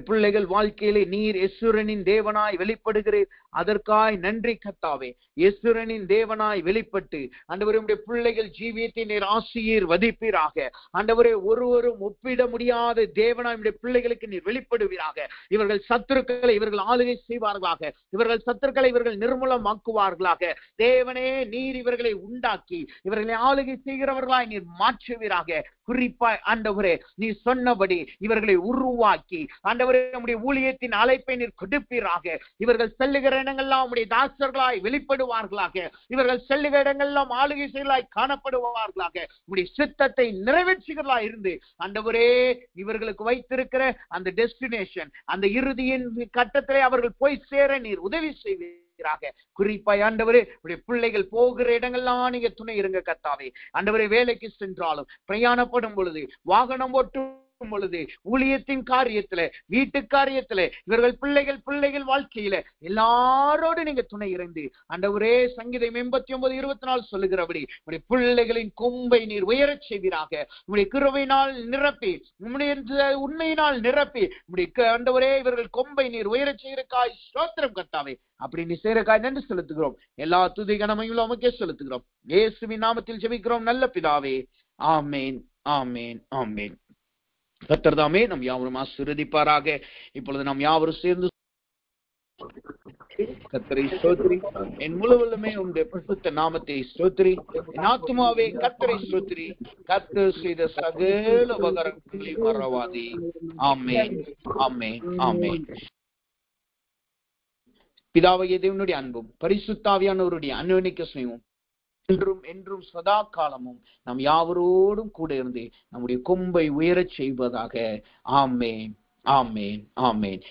பிள்ளைகள் வாழ்க்கையிலே நீர் யெசுரனின் தேவனாய் வெளிப்படுகிறீர். அதற்காய் நன்றி கர்த்தாவே. யெசுரனின் தேவனாய் வெளிப்பட்டு ஆண்டவரே, உம்முடைய பிள்ளைகள் ஜீவியத்தை நீர் ஆசீர்வதிப்பீராக. ஆண்டவரே, ஒருவரும் ஒப்பிட முடியாத தேவனாய் உம்முடைய பிள்ளைகளுக்கு நீர் வெளிப்படுவீராக. இவர்கள் சத்துருக்களை இவர்கள் ஆளுகை செய்வார்களாக. இவர்கள் சத்துருக்களை இவர்கள் நிர்மூலமாக்குவார்களாக. தேவனே, நீர் இவர்களை உண்டாக்கி இவர்களை ஆளுகை செய்கிறவர்களாய் நீர் மாற்றுவீராக. குறிப்பாய் ஆண்டவரே, நீ சொன்னபடி இவர்களை உருவாக்கி ஆண்டவரே, நம்முடைய ஊழியத்தின் அழைப்பை நீர் கொடுப்பீராக. இவர்கள் செல்லுகிற இடங்கள்லாம் நம்முடைய தாசர்களாய் வெளிப்படுவார்களாக. இவர்கள் செல்லுகிற இடங்கள்லாம் ஆளுகை செயலாய் காணப்படுவார்களாக. நம்முடைய சித்தத்தை நிறைவேற்றுகிறவர்களாய் இருந்து ஆண்டவரே, இவர்களுக்கு வைத்திருக்கிற அந்த டெஸ்டினேஷன், அந்த இறுதியின் கட்டத்திலே அவர்கள் போய் சேர நீர் உதவி செய்வீர். குறிப்பாய் ஆண்டவரே, பிள்ளைகள் போகிற இடங்கள்லாம் நீங்க துணை இருங்க கர்த்தாவே. ஆண்டவரே, வேலைக்கு சென்றாலும், பிரயாணப்படும் பொழுது, வாகனம் ஓட்டும் பொழுது, ஊழியத்தின் காரியத்துல, வீட்டு காரியத்துல, இவர்கள் பிள்ளைகள் வாழ்க்கையில எல்லாரோடு நீங்க துணை இருந்து ஆண்டவரே, சங்கீதம் 89:24 சொல்லுகிறபடி உடைய பிள்ளைகளின் கொம்பை நீர் உயரச் செய்வீராக. உடைய கிருபையினால் நிரப்பி, உம்முடைய உண்மையினால் நிரப்பி உடைய ஆண்டவரே, இவர்கள் கொம்பை நீர் உயரச் செய்கிறக்காய் ஸ்தோத்திரம் கர்த்தாவே. அப்படி நீ செய்யறக்காய் நன்றி செலுத்துகிறோம். எல்லா துதி கனமையும் உமக்கே செலுத்துகிறோம். இயேசுவின் நாமத்தில் ஜெபிக்கிறோம் நல்ல பிதாவே. ஆமேன், ஆமேன், ஆமேன். கர்த்தர் தாமே நம் யாவரும் ஆசீர்வதிப்பாராக. இப்பொழுது நாம் யாவரும் சேர்ந்து கர்த்தரை ஸ்தோத்திரி. என் முழுவதுமே உம்முடைய பரிசுத்த நாமத்தை ஸ்தோத்திரி. என் ஆத்துமாவே கர்த்தரை ஸ்தோத்திரி. கர்த்தர் செய்த சகல உபகாரங்களையும் மறவாதே. ஆமென், ஆமென், ஆமென். பிதாவாகிய தேவனுடைய அன்பும் பரிசுத்த ஆவியானவருடைய அன்யோன்ய ஸ்நேகமும் என்றும் என்றும் சதா காலமும் நாம் யாவரோடும் கூட இருந்து நம்முடைய கொம்பை உயரச் செய்வதாக. ஆமென், ஆமென், ஆமென்.